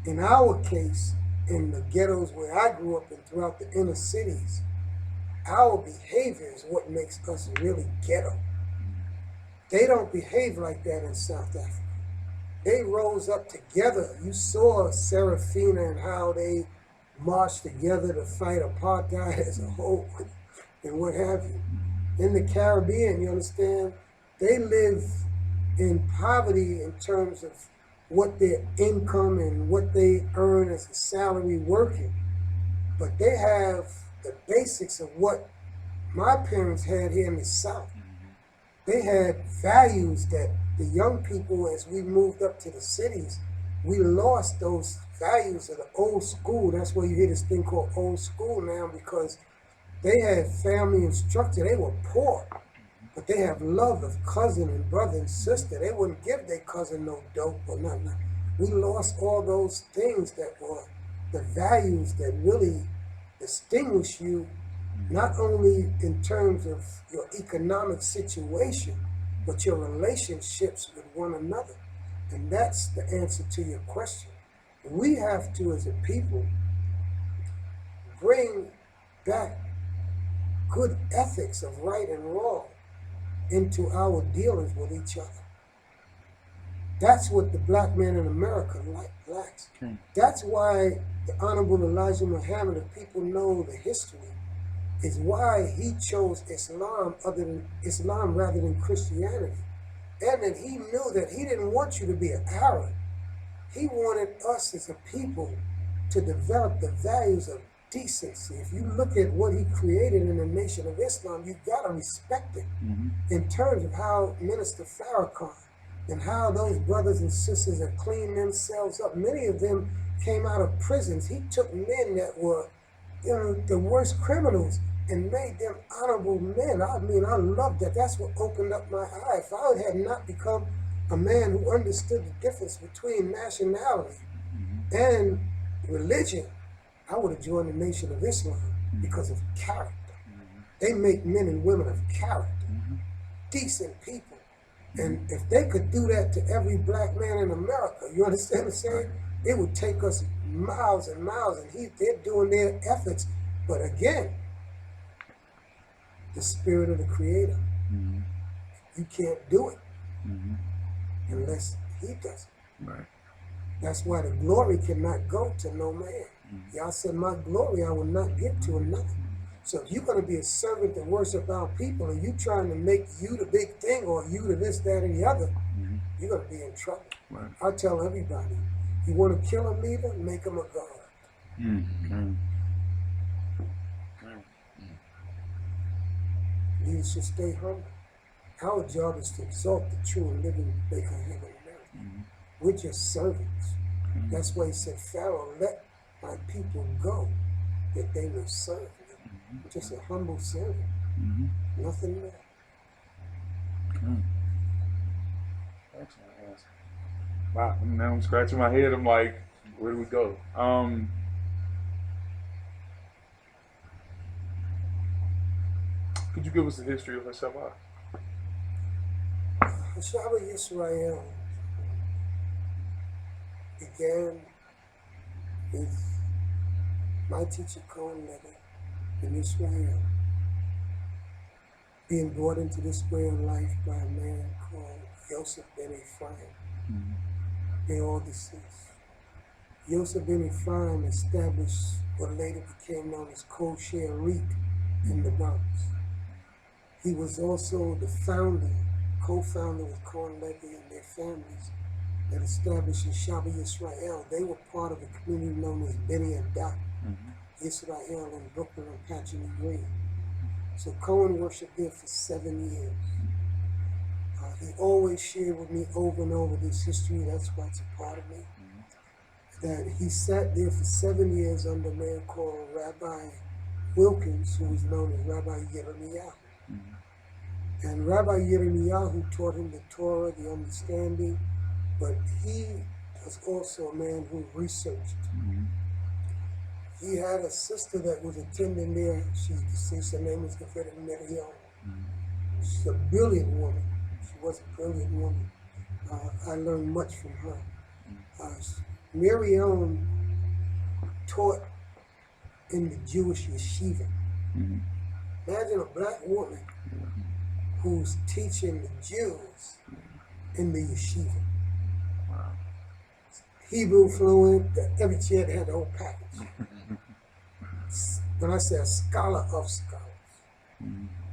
In our case, in the ghettos where I grew up and throughout the inner cities, our behavior is what makes us really ghetto. They don't behave like that in South Africa. They rose up together. You saw Serafina and how they marched together to fight apartheid as a whole and what have you. In the Caribbean, you understand, they live in poverty in terms of what their income and what they earn as a salary working. But they have the basics of what my parents had here in the South. They had values that the young people, as we moved up to the cities, we lost those values of the old school. That's why you hear this thing called old school now, because they had family and structure. They were poor, but they have love of cousin and brother and sister. They wouldn't give their cousin no dope or nothing. We lost all those things that were the values that really distinguish you, not only in terms of your economic situation, but your relationships with one another. And that's the answer to your question. We have to, as a people, bring back good ethics of right and wrong into our dealings with each other. That's what the black man in America lacks. That's why the Honorable Elijah Muhammad, if people know the history, is why he chose Islam rather than Christianity. And that he knew that he didn't want you to be an Arab. He wanted us as a people to develop the values of decency. If you look at what he created in the Nation of Islam, you gotta respect it in terms of how Minister Farrakhan and how those brothers and sisters have cleaned themselves up. Many of them came out of prisons. He took men that were, the worst criminals and made them honorable men. I mean, I love that. That's what opened up my eye. If I had not become a man who understood the difference between nationality and religion, I would have joined the Nation of Islam because of character. They make men and women of character, decent people. And if they could do that to every black man in America, you understand what I'm saying? It would take us miles and miles, and they're doing their efforts. But again, the spirit of the Creator, you can't do it unless He does it. Right. That's why the glory cannot go to no man. Y'all said, my glory I will not give to another. So if you're going to be a servant to worship our people and you trying to make you the big thing or you to this, that, and the other, you're going to be in trouble. Right. I tell everybody, you want to kill a leader, make him a God. Leaders should stay humble. Our job is to exalt the true and living maker of heaven and earth. We're just servants. That's why he said, Pharaoh, let my people go, that they may serve me. Just a humble servant. Nothing more. Excellent. Wow, now I'm scratching my head. I'm like, where do we go? Could you give us the history of Hashabah? Hashabah Yisrael began with my teacher Cohane Michael Ben Levi being brought into this way of life by a man called Yosef Ben Ephraim. They all deceased. Yosef Ben Ephraim established what later became known as Cohane in the Bronx. He was also the founder, co-founder with Cohane Michael and their families that established Hashabah Yisrael. They were part of a community known as Beni Adat, Israel in Brooklyn and Patchen Green. So Cohen worshiped there for 7 years. He always shared with me over and over this history, that's why it's a part of me, that he sat there for 7 years under a man called Rabbi Wilkins, who was known as Rabbi Yirmiyahu. And Rabbi Yirmiyahu taught him the Torah, the understanding, but he was also a man who researched. He had a sister that was attending there. She's deceased. Her name was Miriam. She's a brilliant woman. She was a brilliant woman. I learned much from her. Miriam taught in the Jewish yeshiva. Mhm. Imagine a black woman who's teaching the Jews in the yeshiva. Wow. Hebrew fluent, every kid had the whole package. When I say a scholar of scholars,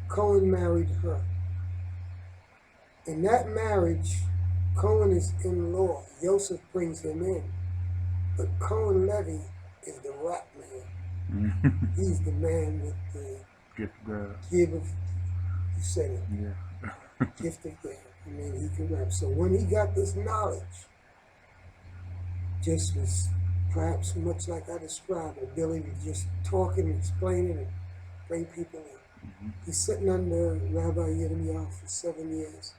Cohen married her. In that marriage, Cohen is in law. Joseph brings him in. But Cohen Levy is the rap man. He's the man with the gift of, you said it, Yeah. gift of gab. I mean, he can rap. So when he got this knowledge, just was perhaps much like I described, ability to just talk and explain it and bring people in. He's sitting under Rabbi Yirmiyahu for 7 years.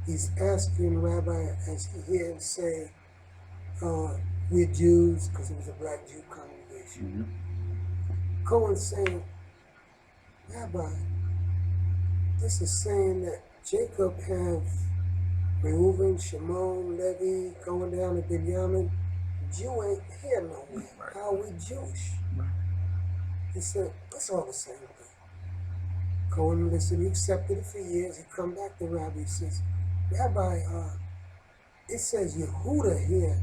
He's asking Rabbi, as he hears him say, we're Jews, because it was a black Jew congregation. Cohen's saying, Rabbi, this is saying that Jacob have Reuben, Shimon, Levi, going down to Binyamin. Jew ain't here nowhere. How are we Jewish? He said, it's all the same thing. Cohen listened, he accepted it for years. He come back to Rabbi, he says, Rabbi, it says Yehuda here,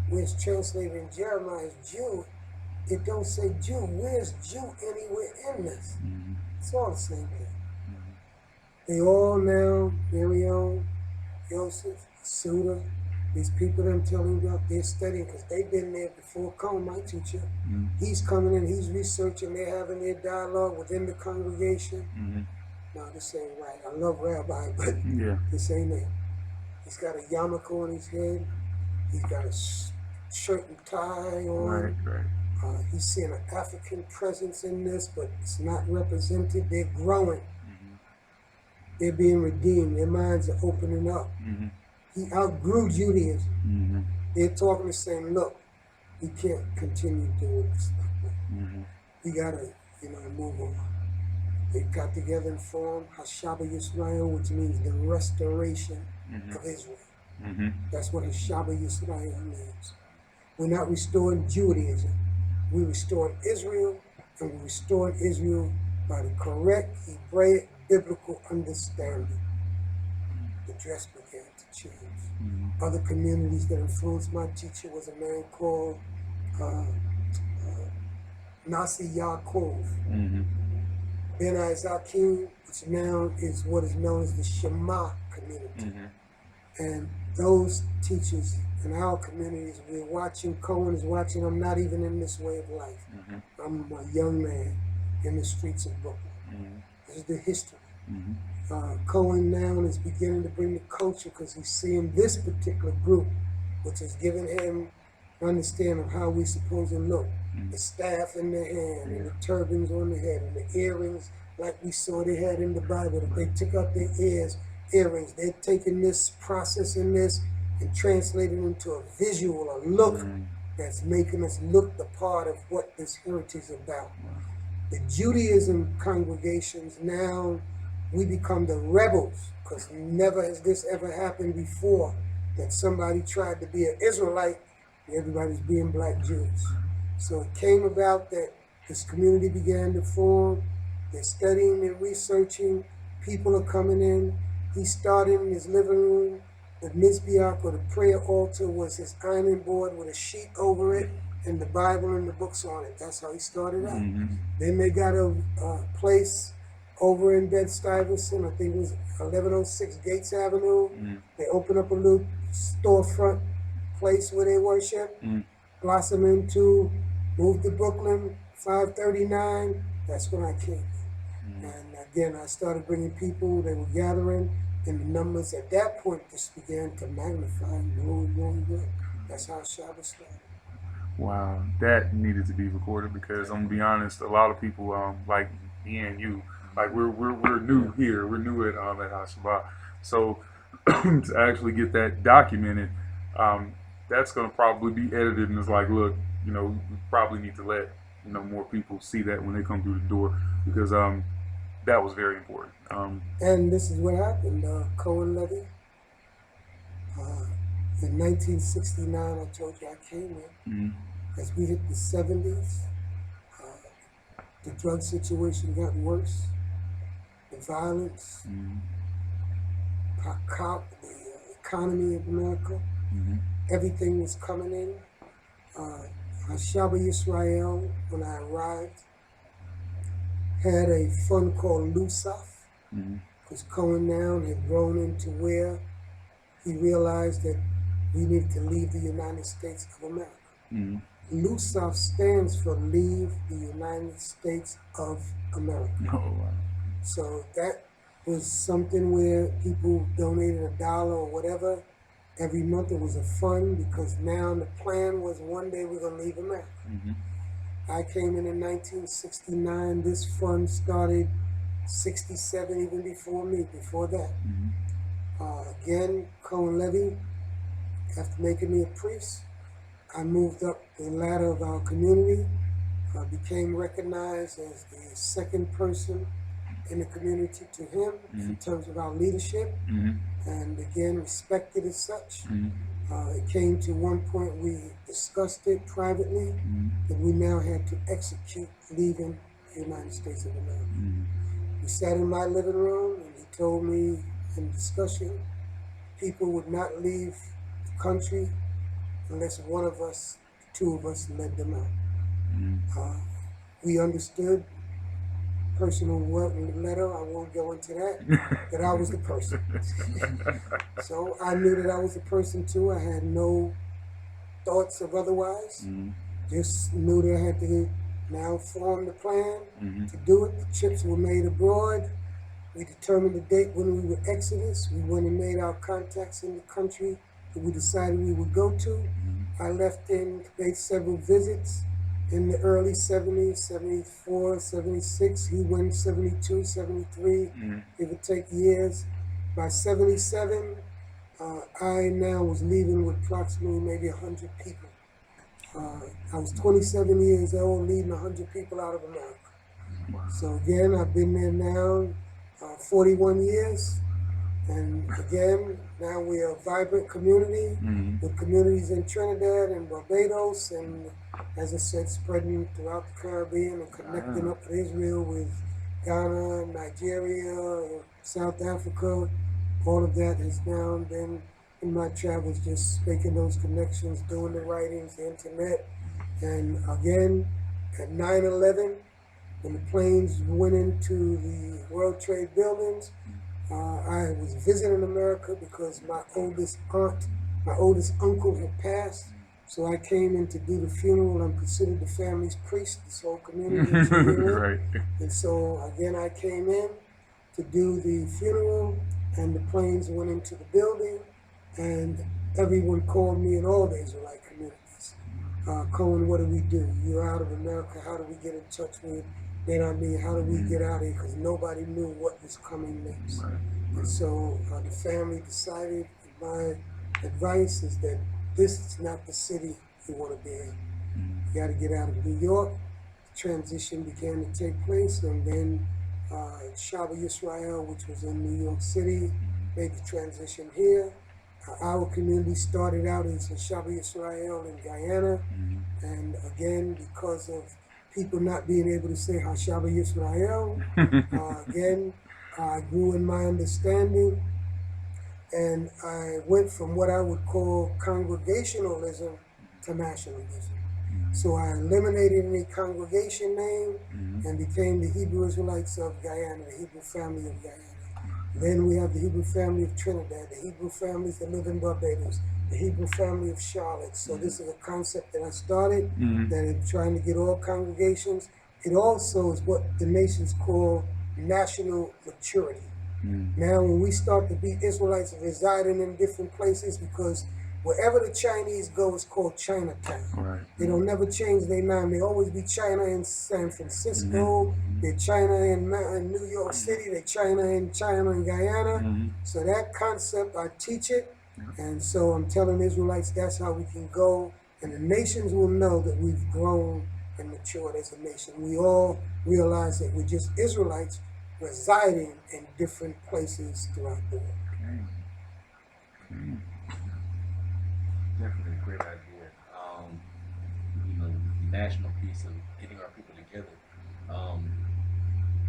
where it's translated in Jeremiah as Jew. It don't say Jew. Where's Jew anywhere in this? It's all the same thing. They all now, Miriam, Joseph, Suda, these people that I'm telling you about, they're studying because they've been there before. Cohen, my teacher, he's coming in, he's researching, they're having their dialogue within the congregation. No, this ain't right. I love Rabbi, but this ain't it. He's got a yarmulke on his head. He's got a shirt and tie on. He's seeing an African presence in this, but it's not represented. They're growing. They're being redeemed. Their minds are opening up. He outgrew Judaism. They're talking and saying, look, we can't continue doing this like that. We gotta, move on. They got together and formed Hashabah Yisrael, which means the restoration of Israel. That's what Hashabah Yisrael means. We're not restoring Judaism. We're restoring Israel, and we're restoring Israel by the correct hebraic biblical understanding. The dress began to change. Other communities that influenced my teacher was a man called Nasi Yaakov. Ben Isakim, which now is what is known as the Shema community. And those teachers in our communities, we're watching, Cohen is watching, I'm not even in this way of life. I'm a young man in the streets of Brooklyn. This is the history. Cohen now is beginning to bring the culture because he's seeing this particular group, which has given him an understanding of how we're supposed to look. The staff in the hand, and the turbans on the head, and the earrings like we saw they had in the Bible. If they took out their earrings, they're taking this, processing this, and translating into a visual, a look that's making us look the part of what this heritage is about. The Judaism congregations now, we become the rebels, because never has this ever happened before, that somebody tried to be an Israelite and everybody's being black Jews. So it came about that this community began to form. They're studying and researching. People are coming in. He started in his living room. The Mizbeach, or the prayer altar, was his ironing board with a sheet over it and the Bible and the books on it. That's how he started out. Then they got a place over in Bed-Stuyvesant, I think it was 1106 Gates Avenue. They opened up a little storefront place where they worship, blossom into, moved to Brooklyn, 539. That's when I came. And again, I started bringing people. They were gathering, and the numbers at that point just began to magnify and grow. That's how Shabbat started. Wow, that needed to be recorded because I'm gonna be honest, a lot of people like me and you, like we're new here, we're new at Hashabah. So to actually get that documented, that's gonna probably be edited, and it's like, look, we probably need to let more people see that when they come through the door, because that was very important. And this is what happened. Cohane Levy, in 1969, I told you I came in. Mm-hmm. As we hit the 70s, the drug situation got worse. The violence, the economy of America, everything was coming in. Hashabah Yisrael, when I arrived, had a fund called Lusaf, because Cohen now had grown into where he realized that we needed to leave the United States of America. Lusaf stands for Leave the United States of America. Oh, wow. So that was something where people donated $1 or whatever every month. It was a fund, because now the plan was one day we're going to leave America. I came in 1969. This fund started 67, even before me, before that. Again, Cohane Levy, after making me a priest, I moved up the ladder of our community, became recognized as the second person in the community to him in terms of our leadership, and again, respected as such. It came to one point we discussed it privately, that we now had to execute leaving the United States of America. We sat in my living room, and he told me in discussion, people would not leave the country unless one of us, two of us, led them out. We understood, personal letter, I won't go into that I was the person. So I knew that I was the person too. I had no thoughts of otherwise. Just knew that I had to now form the plan to do it. The chips were made abroad. We determined the date when we would exodus. We went and made our contacts in the country that we decided we would go to. I left in, made several visits in the early 70s, 74, 76. He went 72, 73. It would take years. By 77, I now was leaving with approximately maybe 100 people. I was 27 years old, leading 100 people out of America. So again, I've been there now 41 years. And again, now we are a vibrant community with communities in Trinidad and Barbados, and as I said, spreading throughout the Caribbean and connecting up with Israel, with Ghana, Nigeria, South Africa. All of that has now been in my travels, just making those connections, doing the writings, the internet. And again, at 9/11, when the planes went into the World Trade Buildings, I was visiting America because my oldest uncle had passed. So I came in to do the funeral. I'm considered the family's priest, this whole community. Right. And so again, I came in to do the funeral, and the planes went into the building, and everyone called me in all the Israelite communities. Cohen, what do we do? You're out of America. How do we get in touch with how do we get out of here? Because nobody knew what was coming next. And so the family decided, my advice is that this is not the city you want to be in. You got to get out of New York. The transition began to take place, and then Hashabah Yisrael, which was in New York City, made the transition here. Our community started out as Hashabah Yisrael in Guyana, and again, because of people not being able to say Hashabah Yisrael, again, I grew in my understanding, and I went from what I would call congregationalism to nationalism. So I eliminated any congregation name and became the Hebrew Israelites of Guyana, the Hebrew family of Guyana. Then we have the Hebrew family of Trinidad, the Hebrew families that live in Barbados, the Hebrew family of Charlotte. So this is a concept that I started, that I'm trying to get all congregations. It also is what the nations call national maturity. Now when we start to be Israelites residing in different places, because wherever the Chinese go, it's called Chinatown. Right. They don't never change their name. They always be China in San Francisco, they're China in New York City, they're China in Guyana. So that concept, I teach it. And so I'm telling Israelites that's how we can go. And the nations will know that we've grown and matured as a nation. We all realize that we're just Israelites residing in different places throughout the world. Okay. Definitely a great idea. The national piece of getting our people together.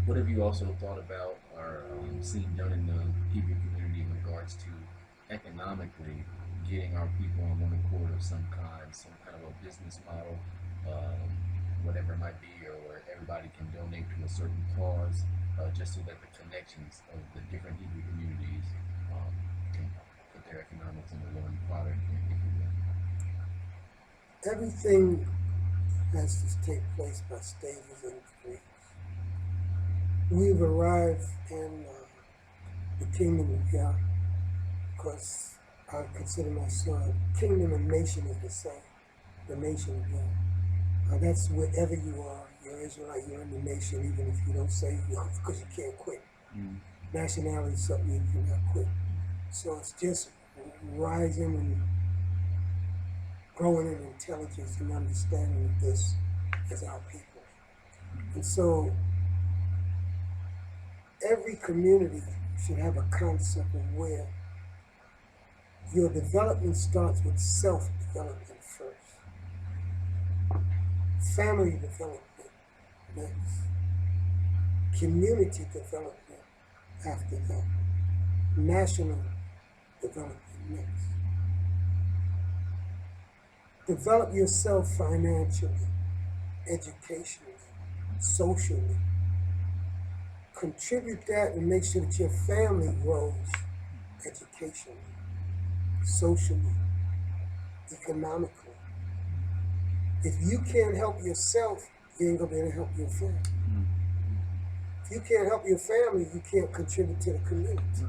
What have you also thought about or seen done in the Hebrew community in regards to economically getting our people on one accord of some kind of a business model, whatever it might be, or where everybody can donate to a certain cause, just so that the connections of the different Hebrew communities can put their economics into one product, if you will. Everything has to take place by stages and degrees. We've arrived in the kingdom of God because I consider myself, kingdom and nation is the same, the nation of God. That's wherever you are, you're Israelite, you're in the nation, even if you don't say you are, because you can't quit. Nationality is something you cannot quit. So it's just rising and growing in intelligence and understanding of this as our people. And so every community should have a concept of where your development starts with self-development first. Family development next. Community development after that. National development next. Develop yourself financially, educationally, socially. Contribute that and make sure that your family grows educationally, socially, economically. If you can't help yourself, you ain't gonna be able to help your family. If you can't help your family, you can't contribute to the community.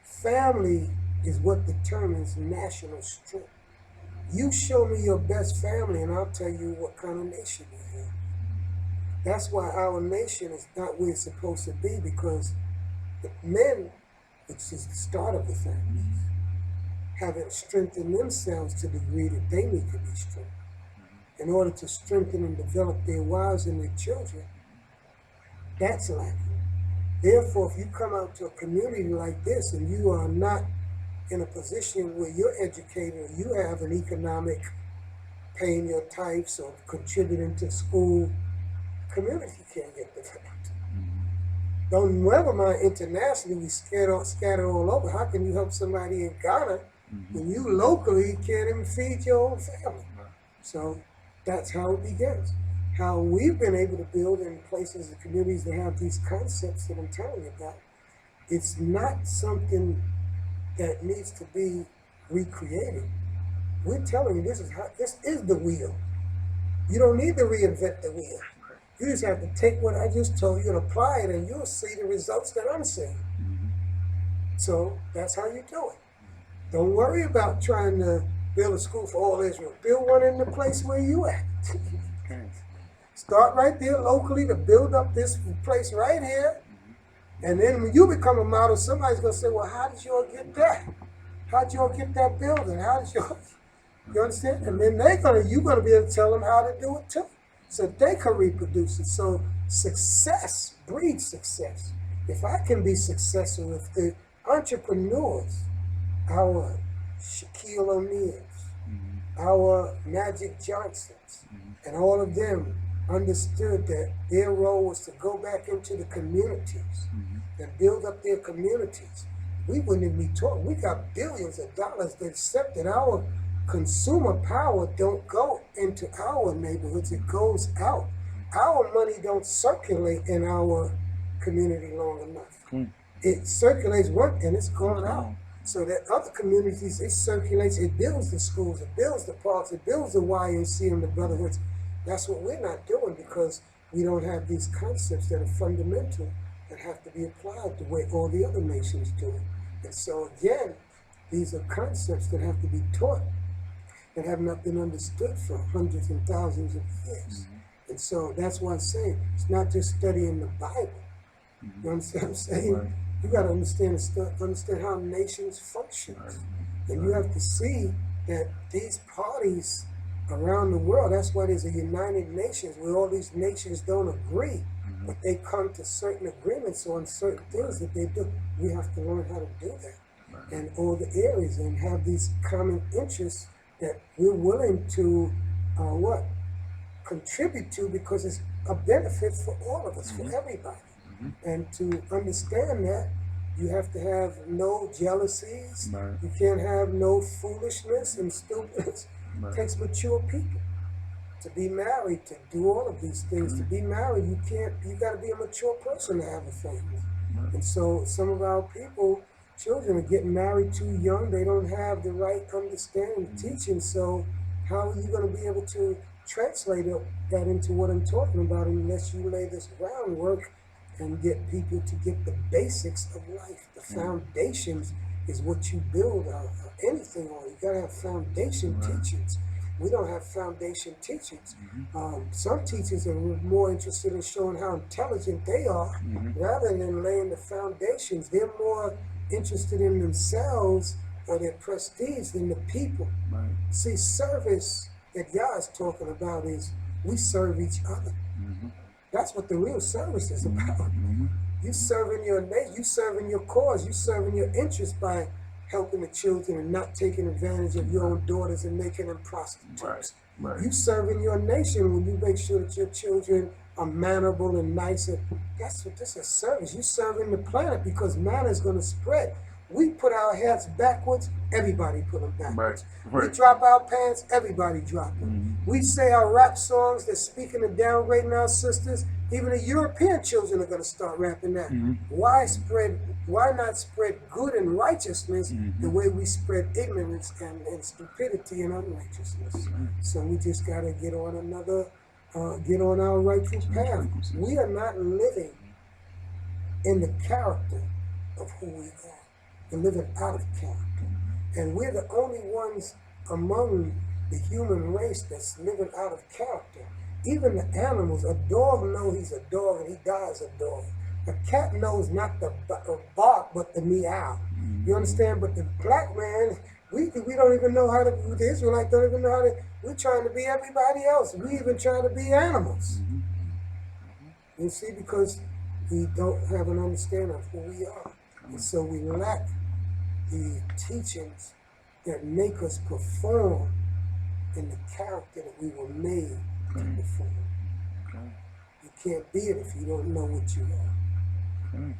Family is what determines national strength. You show me your best family and I'll tell you what kind of nation you have. That's why our nation is not where it's supposed to be, because the men, which is the start of the family, haven't strengthened themselves to the degree that they need to be strengthened. In order to strengthen and develop their wives and their children, that's lacking. Therefore, if you come out to a community like this and you are not in a position where you're educated, you have an economic, paying your tithes or contributing to school, community can't get developed. Don't never mind internationally, we scatter all over. How can you help somebody in Ghana when you locally can't even feed your own family? So that's how it begins. How we've been able to build in places and communities that have these concepts that I'm telling you about. It's not something that needs to be recreated. We're telling you this is the wheel. You don't need to reinvent the wheel. You just have to take what I just told you and apply it, and you'll see the results that I'm seeing. So that's how you do it. Don't worry about trying to build a school for all Israel. Build one in the place where you at. Start right there locally to build up this place right here. And then when you become a model, somebody's going to say, well, how did you all get that? How did you all get that building? How did you all, you understand? And then you're going to be able to tell them how to do it too, so they can reproduce it. So success breeds success. If I can be successful, if the entrepreneurs, our Shaquille O'Neals, our Magic Johnsons, and all of them understood that their role was to go back into the communities and build up their communities, we wouldn't even be talking. We got billions of dollars that accept that our consumer power don't go into our neighborhoods, it goes out. Our money don't circulate in our community long enough. It circulates and it's going out. So that other communities, it circulates, it builds the schools, it builds the parks, it builds the YMCA and the brotherhoods. That's what we're not doing, because we don't have these concepts that are fundamental that have to be applied the way all the other nations do it. And so again, these are concepts that have to be taught that have not been understood for hundreds and thousands of years. And so that's why I'm saying it's not just studying the Bible. You understand what I'm saying? Right. You got to understand how nations function. And you have to see that these parties around the world, that's why there's a United Nations where all these nations don't agree but they come to certain agreements on certain things that they do. We have to learn how to do that in all the areas and have these common interests that we're willing to contribute to, because it's a benefit for all of us, for everybody. And to understand that, you have to have no jealousies. Right. You can't have no foolishness and stupidness. Right. It takes mature people to be married, to do all of these things. To be married, you got to be a mature person to have a family. And so some of our people, children, are getting married too young. They don't have the right understanding of teaching. So how are you going to be able to translate that into what I'm talking about unless you lay this groundwork and get people to get the basics of life? The foundations is what you build anything on. You got to have foundation teachings. We don't have foundation teachings. Some teachers are more interested in showing how intelligent they are rather than laying the foundations. They're more interested in themselves or their prestige than the people. Right. See, service that Yah is talking about is we serve each other. That's what the real service is about. You serving your nation, you serving your cause, you serving your interests by helping the children and not taking advantage of your own daughters and making them prostitutes. Right. You serving your nation when you make sure that your children are mannerable and nice. That's what this is, service. You serving the planet, because manna is going to spread. We put our hats backwards, everybody put them backwards. Right. We drop our pants, everybody drop them. We say our rap songs that's speaking of downgrading our sisters. Even the European children are going to start rapping that. Why not spread good and righteousness the way we spread ignorance and stupidity and unrighteousness? So we just got to get on our rightful path. We are not living in the character of who we are. We're living out of character. And we're the only ones among the human race that's living out of character. Even the animals, a dog knows he's a dog and he dies a dog. A cat knows not the bark, but the meow. You understand? But the black man, we don't even know how to, the Israelite don't even know how to, we're trying to be everybody else. We even trying to be animals. You see, because we don't have an understanding of who we are. And so we lack the teachings that make us perform in the character that we were made to perform. You can't be it if you don't know what you are.